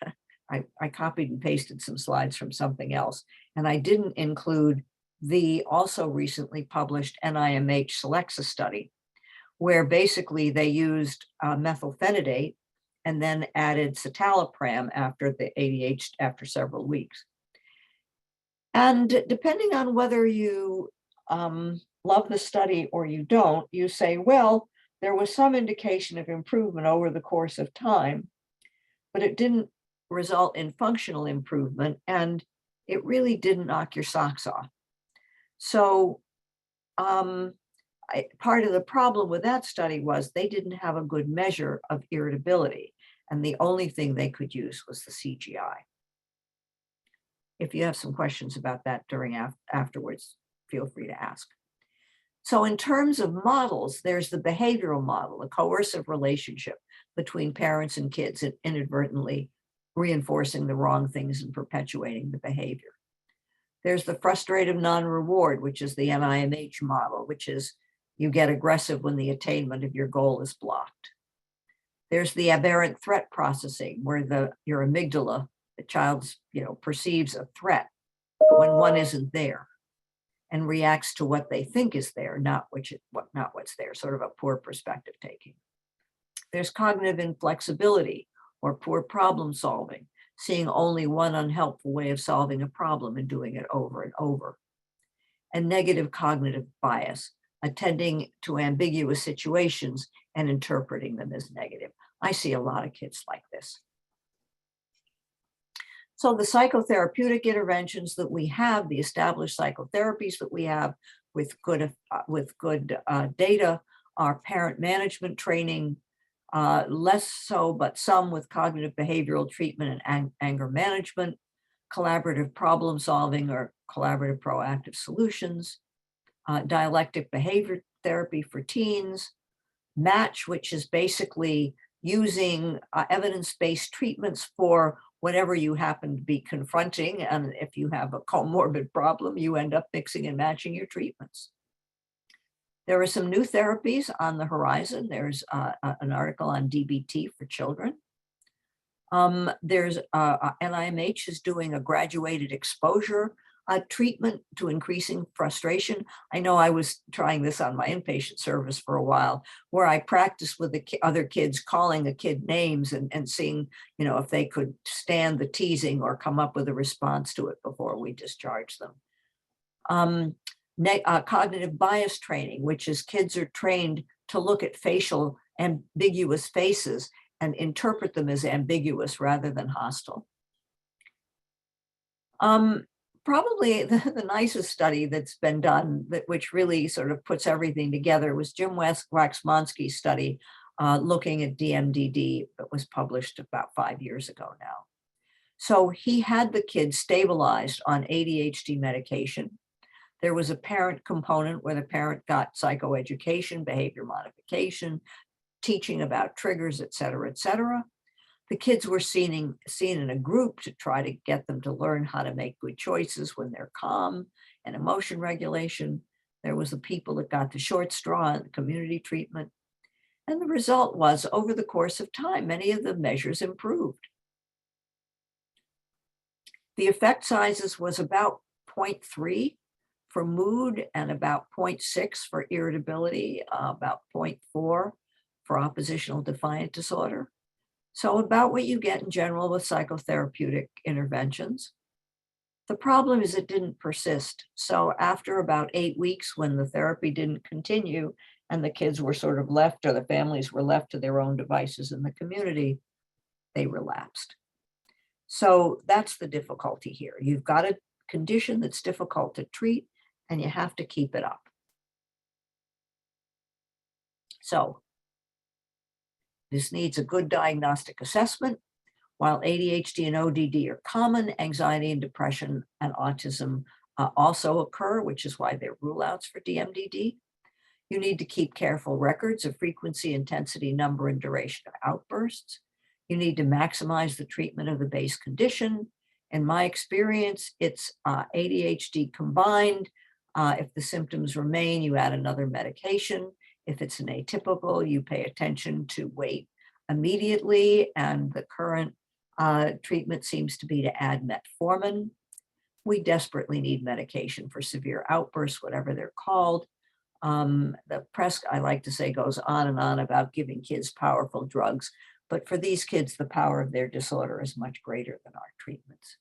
I copied and pasted some slides from something else, and I didn't include the also recently published NIMH Celexa study, where basically they used methylphenidate and then added citalopram after the ADHD after several weeks. And depending on whether you love the study or you don't, you say, well, there was some indication of improvement over the course of time, but it didn't result in functional improvement, and it really didn't knock your socks off. So part of the problem with that study was they didn't have a good measure of irritability, and the only thing they could use was the CGI. If you have some questions about that afterwards, feel free to ask. So in terms of models, there's the behavioral model, a coercive relationship between parents and kids, and inadvertently reinforcing the wrong things and perpetuating the behavior. There's the frustrative non-reward, which is the NIMH model, which is you get aggressive when the attainment of your goal is blocked. There's the aberrant threat processing, where your amygdala, the child's, perceives a threat when one isn't there, and reacts to what they think is there, not what's there, sort of a poor perspective taking. There's cognitive inflexibility, or poor problem solving, seeing only one unhelpful way of solving a problem and doing it over and over. And negative cognitive bias, attending to ambiguous situations and interpreting them as negative. I see a lot of kids like this. So the psychotherapeutic interventions that we have, the established psychotherapies that we have with good data, are parent management training, less so, but some with cognitive behavioral treatment and anger management, collaborative problem solving or collaborative proactive solutions, dialectic behavior therapy for teens, MATCH, which is basically using evidence-based treatments for whatever you happen to be confronting. And if you have a comorbid problem, you end up mixing and matching your treatments. There are some new therapies on the horizon. There's an article on DBT for children. There's NIMH is doing a graduated exposure treatment to increasing frustration. I know I was trying this on my inpatient service for a while, where I practiced with the other kids, calling a kid names and seeing, if they could stand the teasing or come up with a response to it before we discharge them. Cognitive bias training, which is kids are trained to look at facial ambiguous faces and interpret them as ambiguous rather than hostile. Probably the nicest study that's been done, which really sort of puts everything together, was Jim Waxmansky's study looking at DMDD that was published about 5 years ago now. So he had the kids stabilized on ADHD medication. There was a parent component where the parent got psychoeducation, behavior modification, teaching about triggers, et cetera, et cetera. The kids were seen in a group to try to get them to learn how to make good choices when they're calm, and emotion regulation. There was the people that got the short straw and community treatment. And the result was, over the course of time, many of the measures improved. The effect sizes was about 0.3 for mood and about 0.6 for irritability, about 0.4 for oppositional defiant disorder. So about what you get in general with psychotherapeutic interventions. The problem is it didn't persist. So after about 8 weeks, when the therapy didn't continue and the kids were sort of left, or the families were left to their own devices in the community, they relapsed. So that's the difficulty here. You've got a condition that's difficult to treat, and you have to keep it up. So this needs a good diagnostic assessment. While ADHD and ODD are common, anxiety and depression and autism also occur, which is why they're rule outs for DMDD. You need to keep careful records of frequency, intensity, number, and duration of outbursts. You need to maximize the treatment of the base condition. In my experience, it's ADHD combined. If the symptoms remain, you add another medication. If it's an atypical, you pay attention to weight immediately, and the current treatment seems to be to add metformin. We desperately need medication for severe outbursts, whatever they're called. The press, I like to say, goes on and on about giving kids powerful drugs, but for these kids, the power of their disorder is much greater than our treatments.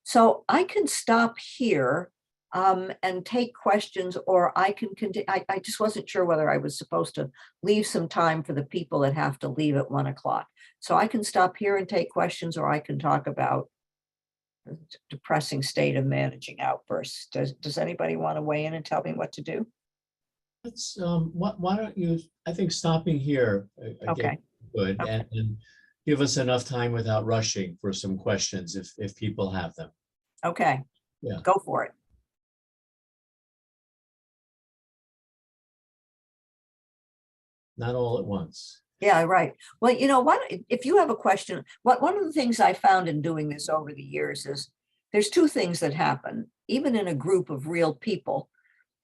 So I can stop here. and take questions, or I can continue. I just wasn't sure whether I was supposed to leave some time for the people that have to leave at 1 o'clock. So I can stop here and take questions, or I can talk about the depressing state of managing outbursts. Does anybody want to weigh in and tell me what to do? Let's, why don't you, I think stopping here, Okay. again, good, Okay. and give us enough time without rushing for some questions if people have them. Okay. Yeah. Go for it. Not all at once. Yeah, right. Well, you know what, if you have a question, one of the things I found in doing this over the years is there's two things that happen, even in a group of real people.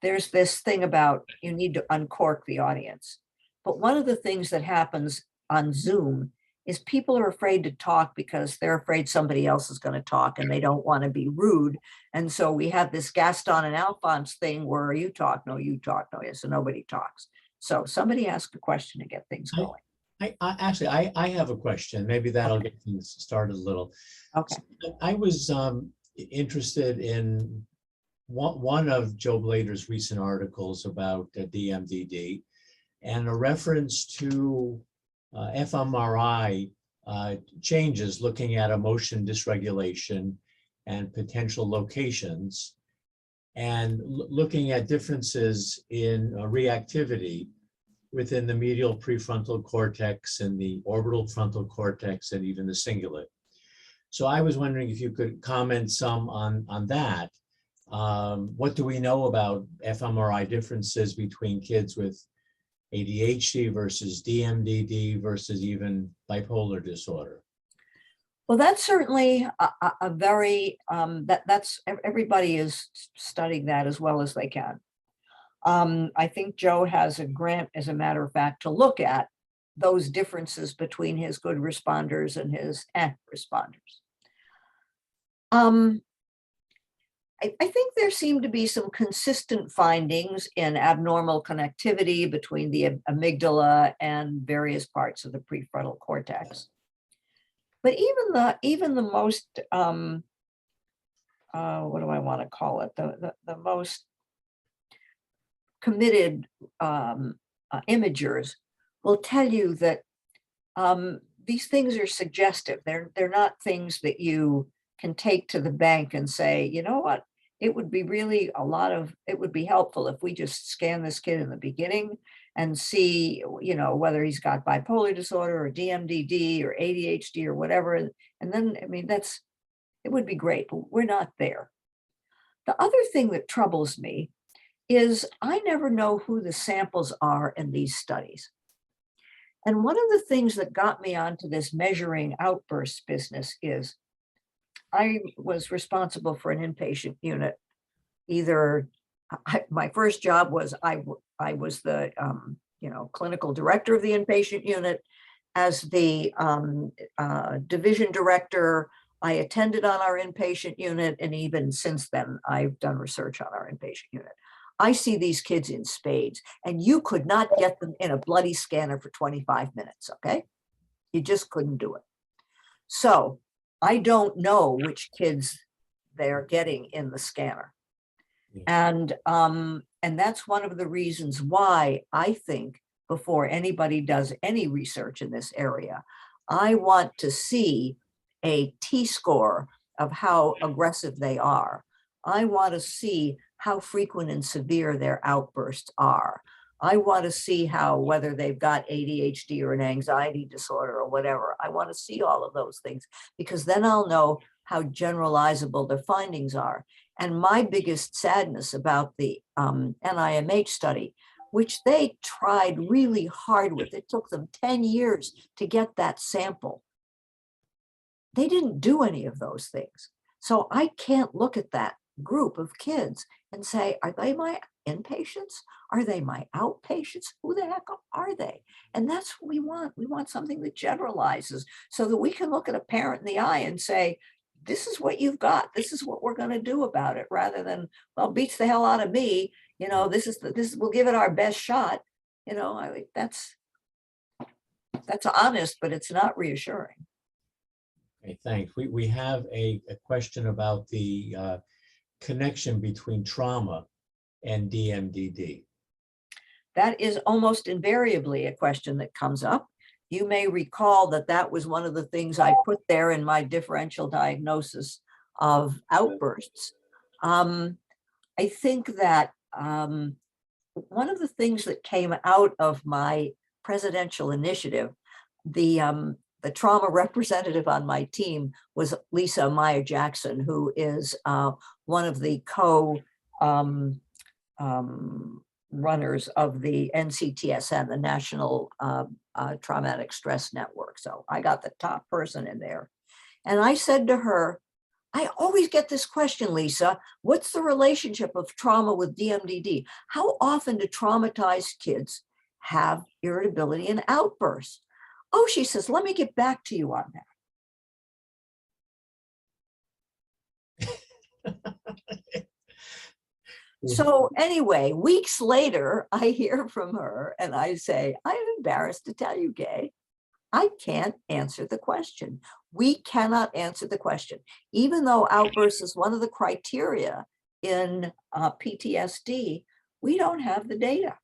There's this thing about you need to uncork the audience. But one of the things that happens on Zoom is people are afraid to talk because they're afraid somebody else is going to talk and they don't want to be rude. And so we have this Gaston and Alphonse thing where you talk, no, you talk, no, yes, so nobody talks. So somebody ask a question to get things going. I have a question. Maybe that'll get things started a little. Okay. So I was interested in one of Joe Blader's recent articles about DMDD and a reference to fMRI changes looking at emotion dysregulation and potential locations, and looking at differences in reactivity within the medial prefrontal cortex and the orbital frontal cortex and even the cingulate. So I was wondering if you could comment some on that. What do we know about fMRI differences between kids with ADHD versus DMDD versus even bipolar disorder? Well, that's certainly a very, that's everybody is studying that as well as they can. I think Joe has a grant, as a matter of fact, to look at those differences between his good responders and his responders. I think there seem to be some consistent findings in abnormal connectivity between the amygdala and various parts of the prefrontal cortex. But even the most, what do I want to call it? The most committed imagers will tell you that these things are suggestive. They're not things that you can take to the bank and say, you know what, it would be really it would be helpful if we just scan this kid in the beginning and see, you know, whether he's got bipolar disorder or DMDD or ADHD or whatever. And then, I mean, it would be great, but we're not there. The other thing that troubles me is I never know who the samples are in these studies. And one of the things that got me onto this measuring outbursts business is I was responsible for an inpatient unit. My first job was I was the clinical director of the inpatient unit. As the division director, I attended on our inpatient unit, and even since then, I've done research on our inpatient unit. I see these kids in spades, and you could not get them in a bloody scanner for 25 minutes, okay? You just couldn't do it. So I don't know which kids they're getting in the scanner. And that's one of the reasons why I think before anybody does any research in this area, I want to see a T-score of how aggressive they are. I want to see how frequent and severe their outbursts are. I want to see whether they've got ADHD or an anxiety disorder or whatever. I want to see all of those things, because then I'll know how generalizable their findings are. And my biggest sadness about the NIMH study, which they tried really hard with, it took them 10 years to get that sample. They didn't do any of those things. So I can't look at that group of kids and say, are they my inpatients? Are they my outpatients? Who the heck are they? And that's what we want. We want something that generalizes so that we can look at a parent in the eye and say, this is what you've got. This is what we're going to do about it, rather than, well, beats the hell out of me. You know, we'll give it our best shot. You know, that's honest, but it's not reassuring. Okay, thanks. We have a question about the connection between trauma and DMDD? That is almost invariably a question that comes up. You may recall that that was one of the things I put there in my differential diagnosis of outbursts. I think that one of the things that came out of my presidential initiative, the trauma representative on my team was Lisa Maya Jackson, who is one of the runners of the NCTSN, the National Traumatic Stress Network. So I got the top person in there. And I said to her, I always get this question, Lisa, what's the relationship of trauma with DMDD? How often do traumatized kids have irritability and outbursts? Oh, she says, let me get back to you on that. So anyway, weeks later, I hear from her and I say, I'm embarrassed to tell you, Gay, I can't answer the question. We cannot answer the question. Even though outbursts is one of the criteria in PTSD, we don't have the data.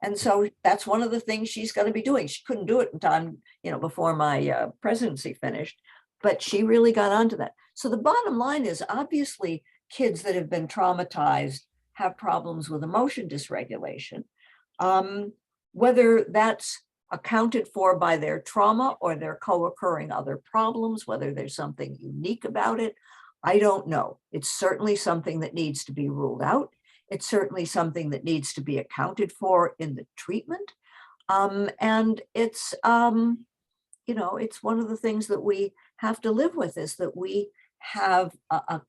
And so that's one of the things she's going to be doing. She couldn't do it in time, before my presidency finished, but she really got onto that. So the bottom line is, obviously, kids that have been traumatized have problems with emotion dysregulation. Whether that's accounted for by their trauma or their co-occurring other problems, whether there's something unique about it, I don't know. It's certainly something that needs to be ruled out. It's certainly something that needs to be accounted for in the treatment. And it's, it's one of the things that we have to live with, is that we have a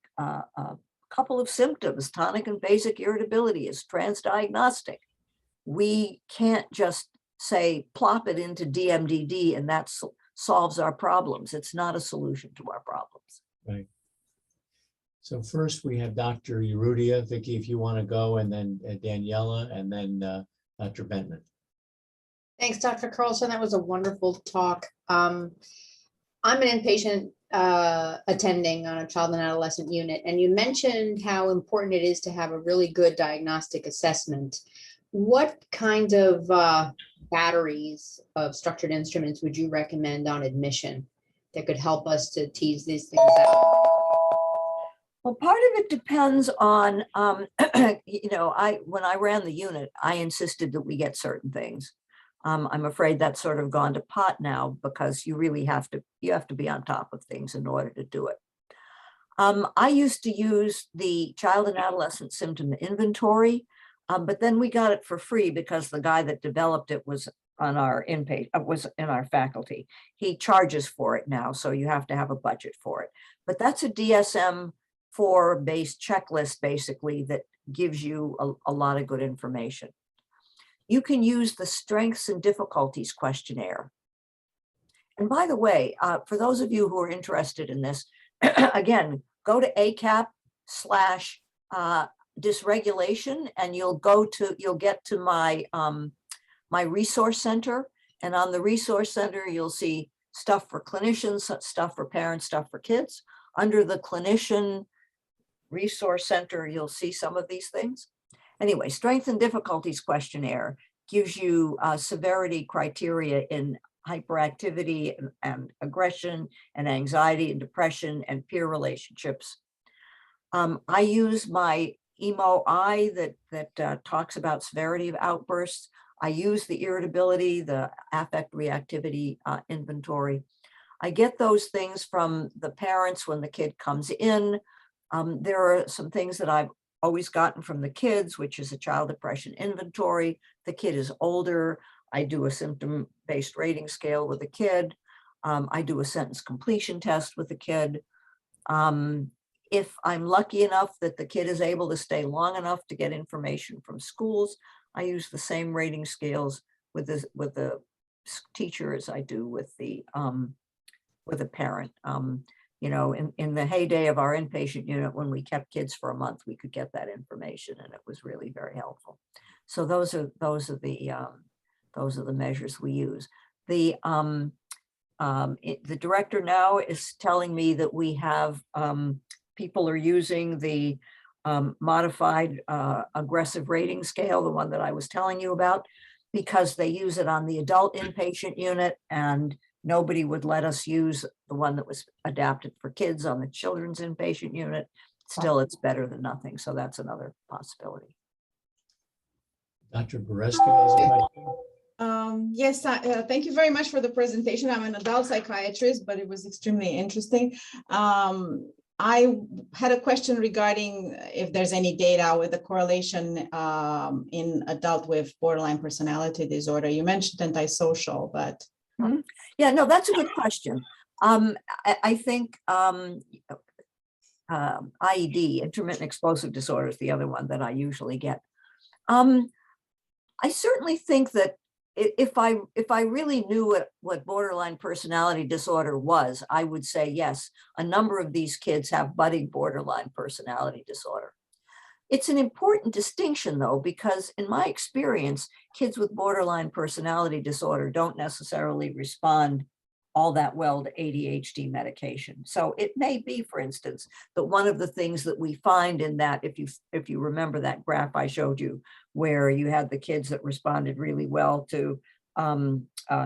couple of symptoms. Tonic and basic irritability is transdiagnostic. We can't just say, plop it into DMDD and that solves our problems. It's not a solution to our problems. Right. So first we have Dr. Urrutia. Vicki, if you want to go, and then Daniela, and then Dr. Bentman. Thanks, Dr. Carlson. That was a wonderful talk. I'm an inpatient attending on a child and adolescent unit, and you mentioned how important it is to have a really good diagnostic assessment. What kind of batteries of structured instruments would you recommend on admission that could help us to tease these things out? Well, part of it depends on, when I ran the unit, I insisted that we get certain things. I'm afraid that's sort of gone to pot now, because you really have to be on top of things in order to do it. I used to use the child and adolescent symptom inventory, but then we got it for free because the guy that developed it was on our was in our faculty. He charges for it now, so you have to have a budget for it. But that's a DSM-4 based checklist, basically, that gives you a lot of good information. You can use the strengths and difficulties questionnaire. And by the way, for those of you who are interested in this, again, go to ACAP/dysregulation, and you'll get to my my resource center. And on the resource center, you'll see stuff for clinicians, stuff for parents, stuff for kids. Under the clinician resource center, you'll see some of these things. Anyway, strength and difficulties questionnaire gives you severity criteria in hyperactivity and aggression and anxiety and depression and peer relationships. I use my EMO-I that talks about severity of outbursts. I use the irritability, the affect reactivity inventory. I get those things from the parents when the kid comes in. There are some things that I've always gotten from the kids, which is a child depression inventory. The kid is older. I do a symptom-based rating scale with a kid. I do a sentence completion test with the kid. If I'm lucky enough that the kid is able to stay long enough to get information from schools, I use the same rating scales with the teacher as I do with the parent. In the heyday of our inpatient unit, when we kept kids for a month, we could get that information, and it was really very helpful. So those are the measures we use. The director now is telling me that we have people are using the modified aggressive rating scale, the one that I was telling you about, because they use it on the adult inpatient unit, and nobody would let us use the one that was adapted for kids on the children's inpatient unit. Still, it's better than nothing. So that's another possibility. Dr. Bereska has a question. Yes, thank you very much for the presentation. I'm an adult psychiatrist, but it was extremely interesting. I had a question regarding if there's any data with the correlation in adult with borderline personality disorder. You mentioned antisocial, but. Yeah, no, that's a good question. I think IED, intermittent explosive disorder, is the other one that I usually get. I certainly think that if I really knew what borderline personality disorder was, I would say yes, a number of these kids have budding borderline personality disorder. It's an important distinction, though, because in my experience, kids with borderline personality disorder don't necessarily respond all that well to ADHD medication. So it may be, for instance, that one of the things that we find in that, if you remember that graph I showed you, where you had the kids that responded really well to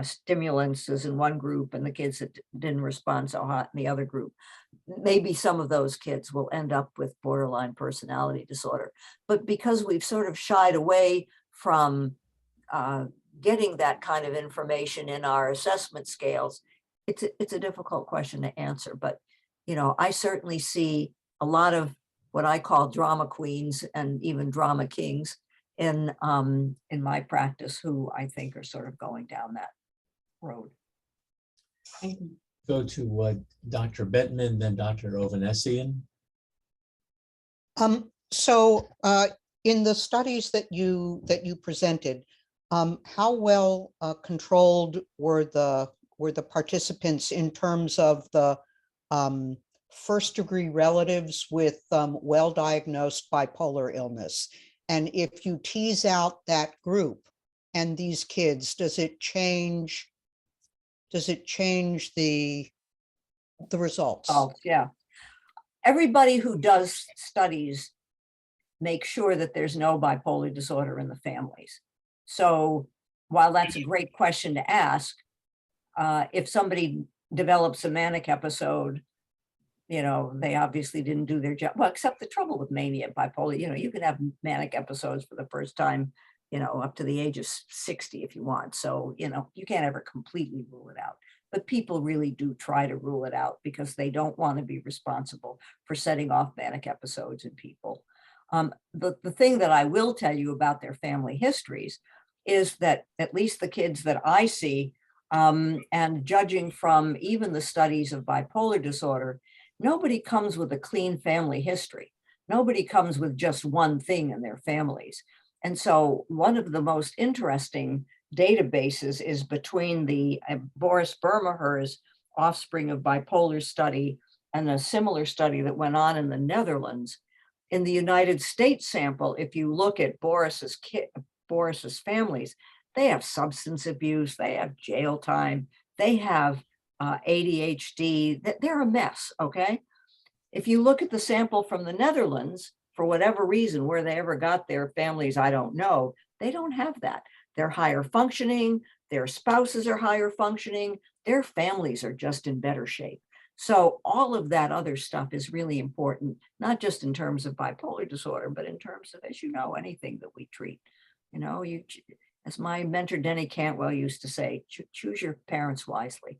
stimulants in one group and the kids that didn't respond so hot in the other group, maybe some of those kids will end up with borderline personality disorder. But because we've sort of shied away from getting that kind of information in our assessment scales, it's a difficult question to answer. But, you know, I certainly see a lot of what I call drama queens and even drama kings in my practice, who I think are sort of going down that road. Thank you. Go to Dr. Bettman, then Dr. Ovanessian. So in the studies that you presented, how well controlled were the participants in terms of the first degree relatives with well-diagnosed bipolar illness? And if you tease out that group and these kids, does it change the results? Oh, yeah. Everybody who does studies makes sure that there's no bipolar disorder in the families. So while that's a great question to ask, if somebody develops a manic episode, you know, they obviously didn't do their job. Well, except the trouble with mania and bipolar, you know, you can have manic episodes for the first time, you know, up to the age of 60 if you want. So, you know, you can't ever completely rule it out. But people really do try to rule it out because they don't want to be responsible for setting off manic episodes in people. The thing that I will tell you about their family histories is that at least the kids that I see, and judging from even the studies of bipolar disorder, nobody comes with a clean family history. Nobody comes with just one thing in their families. And so one of the most interesting databases is between the Boris Bermaher's offspring of bipolar study and a similar study that went on in the Netherlands. In the United States sample, if you look at Boris's families, they have substance abuse, they have jail time, they have ADHD, they're a mess, okay? If you look at the sample from the Netherlands, for whatever reason, where they ever got their families, I don't know, they don't have that. They're higher functioning, their spouses are higher functioning, their families are just in better shape. So all of that other stuff is really important, not just in terms of bipolar disorder, but in terms of, as you know, anything that we treat. You know, as my mentor Denny Cantwell used to say, choose your parents wisely.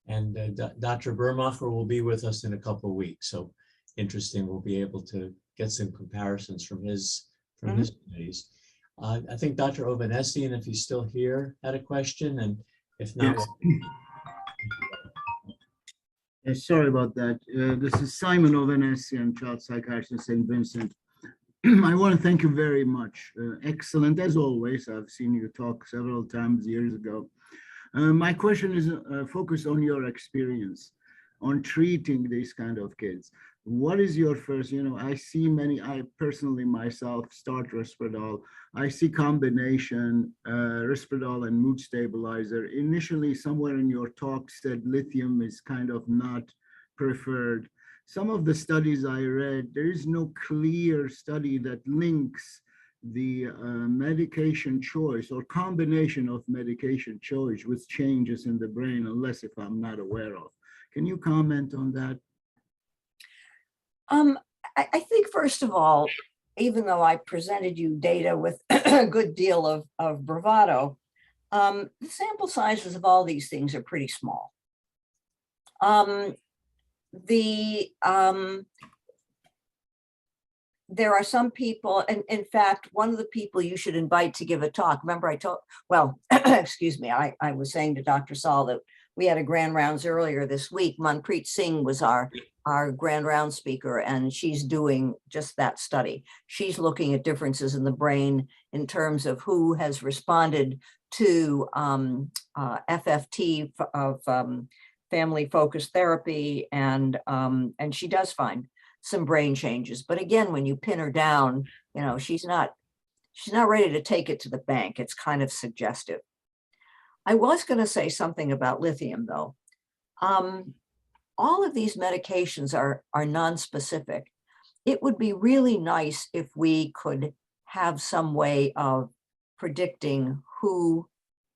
And Dr. Burmacher will be with us in a couple of weeks. So interesting, we'll be able to get some comparisons from his studies. I think Dr. Ovanessian, if he's still here, had a question, and if not, yes. Sorry about that. This is Simon Ovanessian, child psychiatrist at St. Vincent. I want to thank you very much. Excellent as always. I've seen you talk several times years ago. My question is focused on your experience on treating these kind of kids. What is your first, I see I personally myself start Risperdal. I see combination Risperdal and mood stabilizer. Initially, somewhere in your talk said lithium is kind of not preferred. some of the studies I read, there is no clear study that links the medication choice or combination of medication choice with changes in the brain, unless if I'm not aware of. Can you comment on that? I think, first of all, even though I presented you data with a good deal of bravado, the sample sizes of all these things are pretty small. There are some people, and in fact, one of the people you should invite to give a talk, remember I told, well, excuse me, I was saying to Dr. Saul that we had a grand rounds earlier this week. Manpreet Singh was our grand round speaker, and she's doing just that study. She's looking at differences in the brain in terms of who has responded to FFT of family focused therapy, and she does find some brain changes. But again, when you pin her down, you know, she's not ready to take it to the bank. It's kind of suggestive. I was going to say something about lithium, though. All of these medications are non-specific. It would be really nice if we could have some way of predicting who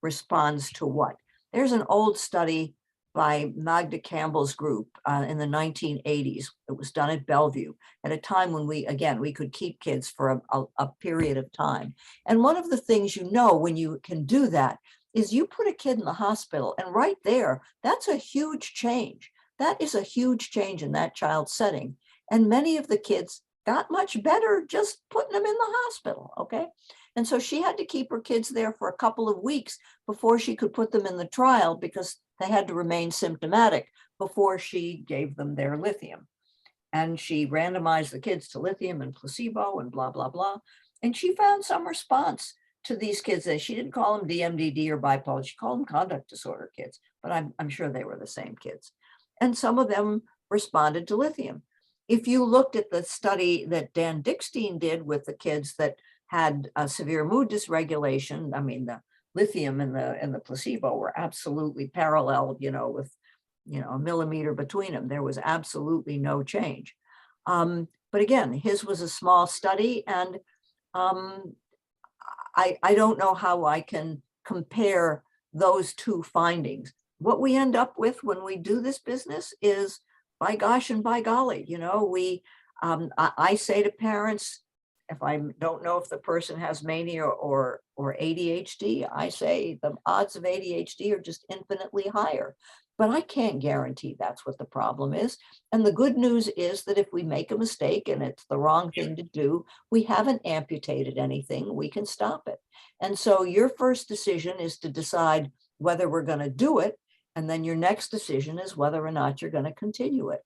responds to what. There's an old study by Magda Campbell's group in the 1980s. It was done at Bellevue at a time when we could keep kids for a period of time. And one of the things, you know, when you can do that is you put a kid in the hospital, and right there, that's a huge change. That is a huge change in that child's setting. And many of the kids got much better just putting them in the hospital, okay? And so she had to keep her kids there for a couple of weeks before she could put them in the trial, because they had to remain symptomatic before she gave them their lithium. And she randomized the kids to lithium and placebo and blah, blah, blah. And she found some response to these kids. She didn't call them DMDD or bipolar. She called them conduct disorder kids, but I'm sure they were the same kids. And some of them responded to lithium. If you looked at the study that Dan Dickstein did with the kids that had a severe mood dysregulation, I mean, the lithium and the placebo were absolutely parallel, you know, with, you know, a millimeter between them. There was absolutely no change. But again, his was a small study, and I don't know how I can compare those two findings. What we end up with when we do this business is, by gosh and by golly, you know, I say to parents, if I don't know if the person has mania or ADHD, I say the odds of ADHD are just infinitely higher. But I can't guarantee that's what the problem is. And the good news is that if we make a mistake and it's the wrong thing to do, we haven't amputated anything, we can stop it. And so your first decision is to decide whether we're going to do it. And then your next decision is whether or not you're going to continue it.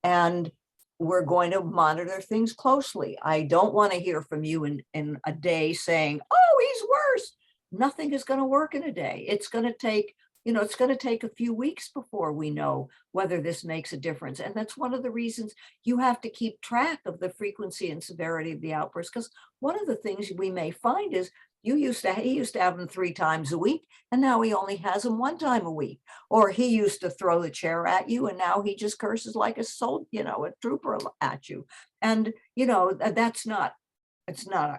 And we're going to monitor things closely. I don't want to hear from you in a day saying, oh, he's worse. Nothing is going to work in a day. It's going to take, you know, it's going to take a few weeks before we know whether this makes a difference. And that's one of the reasons you have to keep track of the frequency and severity of the outbursts. Because one of the things we may find is he used to have them 3 times a week, and now he only has them 1 time a week. Or he used to throw the chair at you, and now he just curses like a trooper at you. And, you know, it's not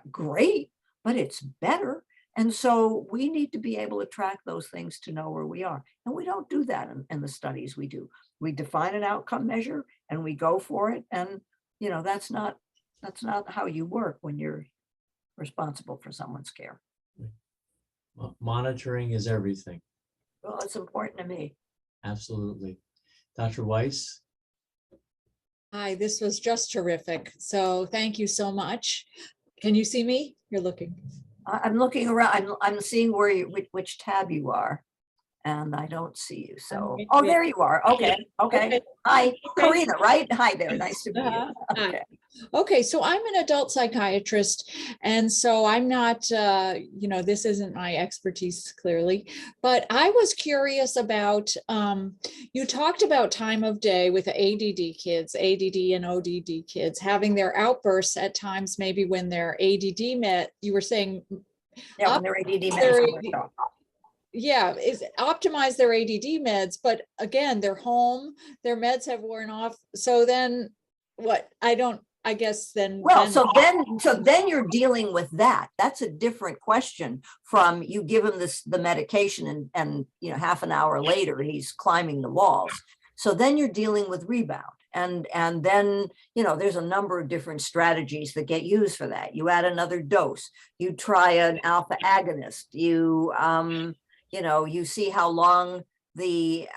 great, but it's better. And so we need to be able to track those things to know where we are. And we don't do that in the studies we do. We define an outcome measure and we go for it. And, you know, that's not how you work when you're responsible for someone's care. Monitoring is everything. Well, it's important to me. Absolutely. Dr. Weiss? Hi, this was just terrific. So thank you so much. Can you see me? You're looking. I'm looking around. I'm seeing which tab you are, and I don't see you. So, oh, there you are. Okay. Hi, Karina, right? Hi there. Nice to meet you. Okay. Okay, so I'm an adult psychiatrist, and so I'm not, you know, this isn't my expertise clearly, but I was curious about, you talked about time of day with ADD kids, ADD and ODD kids having their outbursts at times, maybe when their ADD met, you were saying. Yeah, when they're ADD met. yeah, is optimize their ADD meds, but again, they're home, their meds have worn off. So then what? I guess then. Well, so then you're dealing with that. That's a different question from you give him the medication and you know, half an hour later, he's climbing the walls. So then you're dealing with rebound. And then, you know, there's a number of different strategies that get used for that. You add another dose, you try an alpha agonist, you know, you see how long the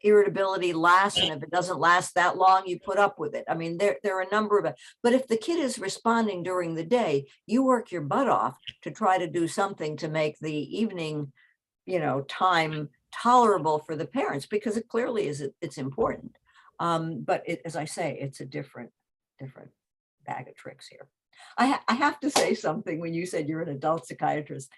irritability lasts, and if it doesn't last that long, you put up with it. I mean, there are a number of it, but if the kid is responding during the day, you work your butt off to try to do something to make the evening, you know, time tolerable for the parents, because it clearly is, it's important. But as I say, it's a different bag of tricks here. I have to say something when you said you're an adult psychiatrist.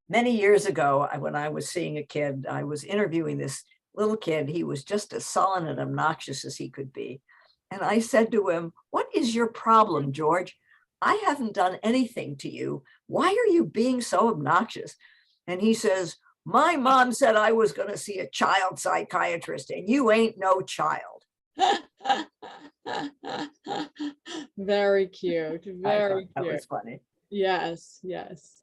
Many years ago, when I was seeing a kid, I was interviewing this little kid. He was just as sullen and obnoxious as he could be. And I said to him, "What is your problem, George? I haven't done anything to you. Why are you being so obnoxious?" And he says, "My mom said I was going to see a child psychiatrist, and you ain't no child." Very cute. Very That cute. was funny. Yes, yes.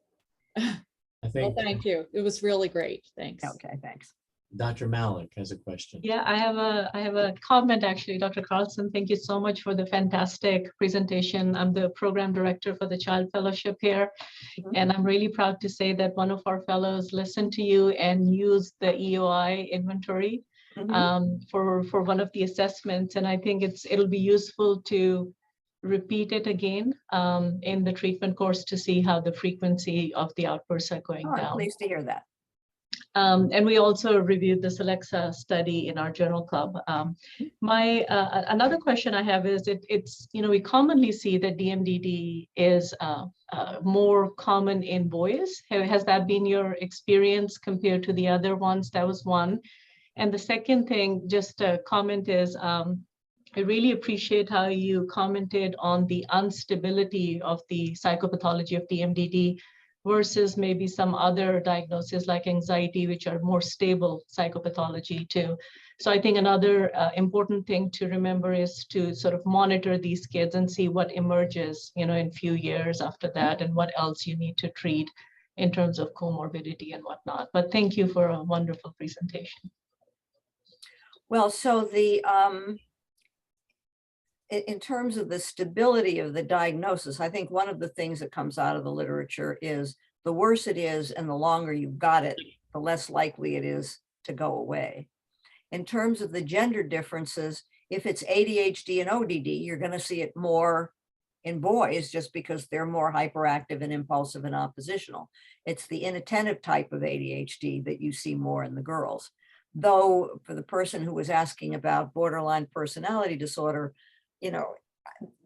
I Well, think thank you. It was really great. Thanks. Okay, thanks. Dr. Malik has a question. Yeah, I have a comment actually, Dr. Carlson. Thank you so much for the fantastic presentation. I'm the program director for the Child Fellowship here, Mhm. and I'm really proud to say that one of our fellows listened to you and used the EOI inventory for one of the assessments, and I think it'll be useful to repeat it again in the treatment course to see how the frequency of the outbursts are going Oh, I'm down. pleased to hear that. And we also reviewed the Celexa study in our journal club. Another question I have is, it's you know, we commonly see that DMDD is more common in boys. Has that been your experience compared to the other ones? That was one. And the second thing, just a comment is, I really appreciate how you commented on the instability of the psychopathology of DMDD versus maybe some other diagnoses like anxiety, which are more stable psychopathology too. So I think another important thing to remember is to sort of monitor these kids and see what emerges, you know, in few years after that, and what else you need to treat in terms of comorbidity and whatnot. But thank you for a wonderful presentation. Well, so in terms of the stability of the diagnosis, I think one of the things that comes out of the literature is the worse it is and the longer you've got it, the less likely it is to go away. In terms of the gender differences, if it's ADHD and ODD, you're going to see it more in boys just because they're more hyperactive and impulsive and oppositional. It's the inattentive type of ADHD that you see more in the girls. Though for the person who was asking about borderline personality disorder, you know,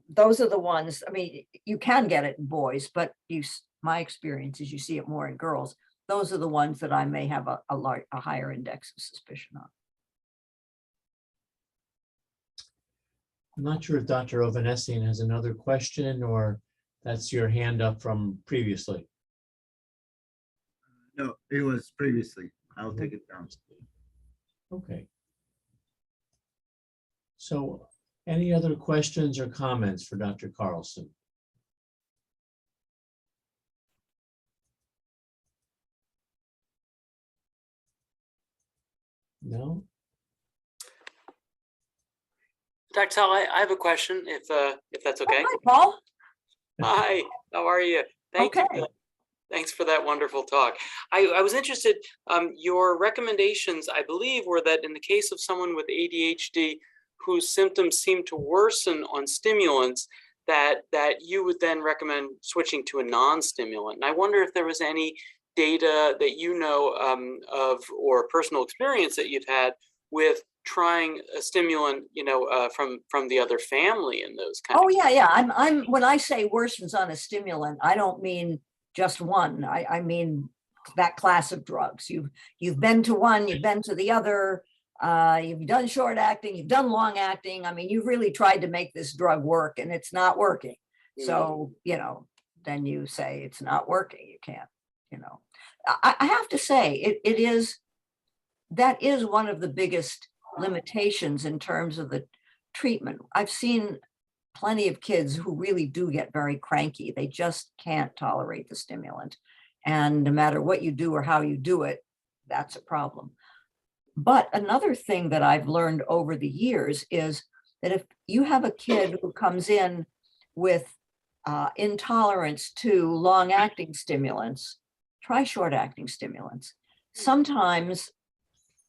those are the ones, I mean, you can get it in boys, but my experience is you see it more in girls. Those are the ones that I may have a higher index of suspicion on. I'm not sure if Dr. Ovanesian has another question, or that's your hand up from previously. No, it was previously. I'll take it down. Okay. So any other questions or comments for Dr. Carlson? No? Dr. Tal, I have a question, if that's okay. Hi, Paul. Hi, how are you? Thank Okay. you. Thanks for that wonderful talk. I was interested, your recommendations, I believe, were that in the case of someone with ADHD whose symptoms seem to worsen on stimulants, that you would then recommend switching to a non-stimulant. And I wonder if there was any data that you know of, or personal experience that you've had with trying a stimulant, you know, from the other family and those kind Oh, of. yeah. I'm when I say worsens on a stimulant, I don't mean just one. I mean that class of drugs. You've been to one, you've been to the other, you've done short acting, you've done long acting. I mean, you've really tried to make this drug work and it's not working. So, you know, then you say it's not working. You can't, you know. I have to say, that is one of the biggest limitations in terms of the treatment. I've seen plenty of kids who really do get very cranky. They just can't tolerate the stimulant. And no matter what you do or how you do it, that's a problem. But another thing that I've learned over the years is that if you have a kid who comes in with intolerance to long-acting stimulants, try short-acting stimulants. Sometimes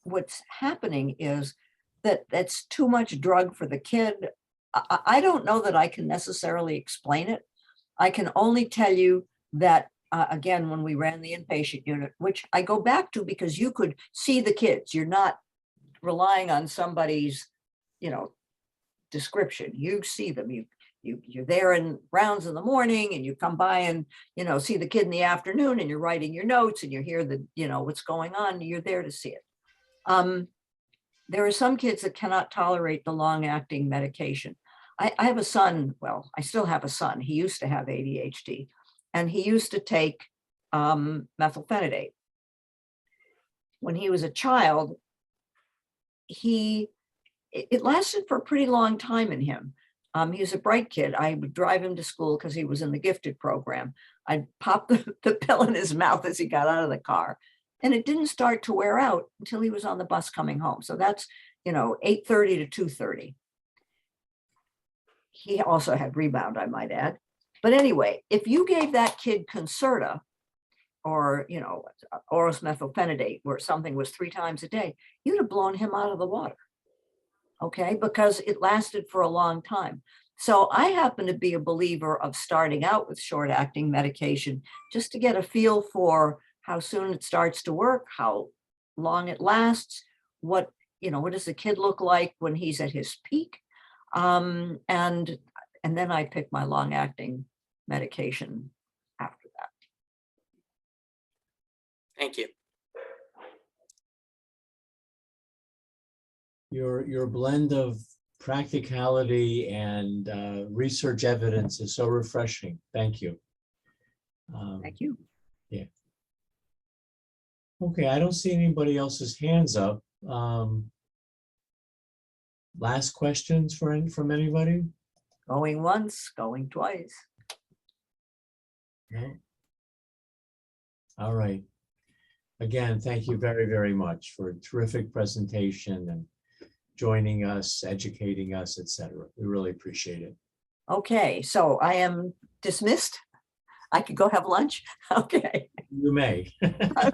what's happening is that that's too much drug for the kid. I don't know that I can necessarily explain it. I can only tell you that, again, when we ran the inpatient unit, which I go back to because you could see the kids, you're not relying on somebody's, description. You see them, you're there in rounds in the morning and you come by and, see the kid in the afternoon and you're writing your notes and you hear the, what's going on, you're there to see it. There are some kids that cannot tolerate the long-acting medication. I have a son, well, I still have a son. He used to have ADHD and he used to take methylphenidate. When he was a child, it lasted for a pretty long time in him. He was a bright kid. I would drive him to school because he was in the gifted program. I'd pop the pill in his mouth as he got out of the car. And it didn't start to wear out until he was on the bus coming home. So that's, 8:30 to 2:30. He also had rebound, I might add. But anyway, if you gave that kid Concerta or, oral methylphenidate, where something was 3 times a day, you'd have blown him out of the water. Okay, because it lasted for a long time. So I happen to be a believer of starting out with short-acting medication just to get a feel for how soon it starts to work, how long it lasts, what does the kid look like when he's at his peak, and then I pick my long-acting medication after that. Thank you. Your blend of practicality and research evidence is so refreshing. Thank you. Thank you. Okay, I don't see anybody else's hands up. Last questions from anybody? Going once, going twice. No? All right. Again, thank you very, very much for a terrific presentation and joining us, educating us, etc. We really appreciate it. Okay, so I am dismissed. I could go have lunch. Okay. You may.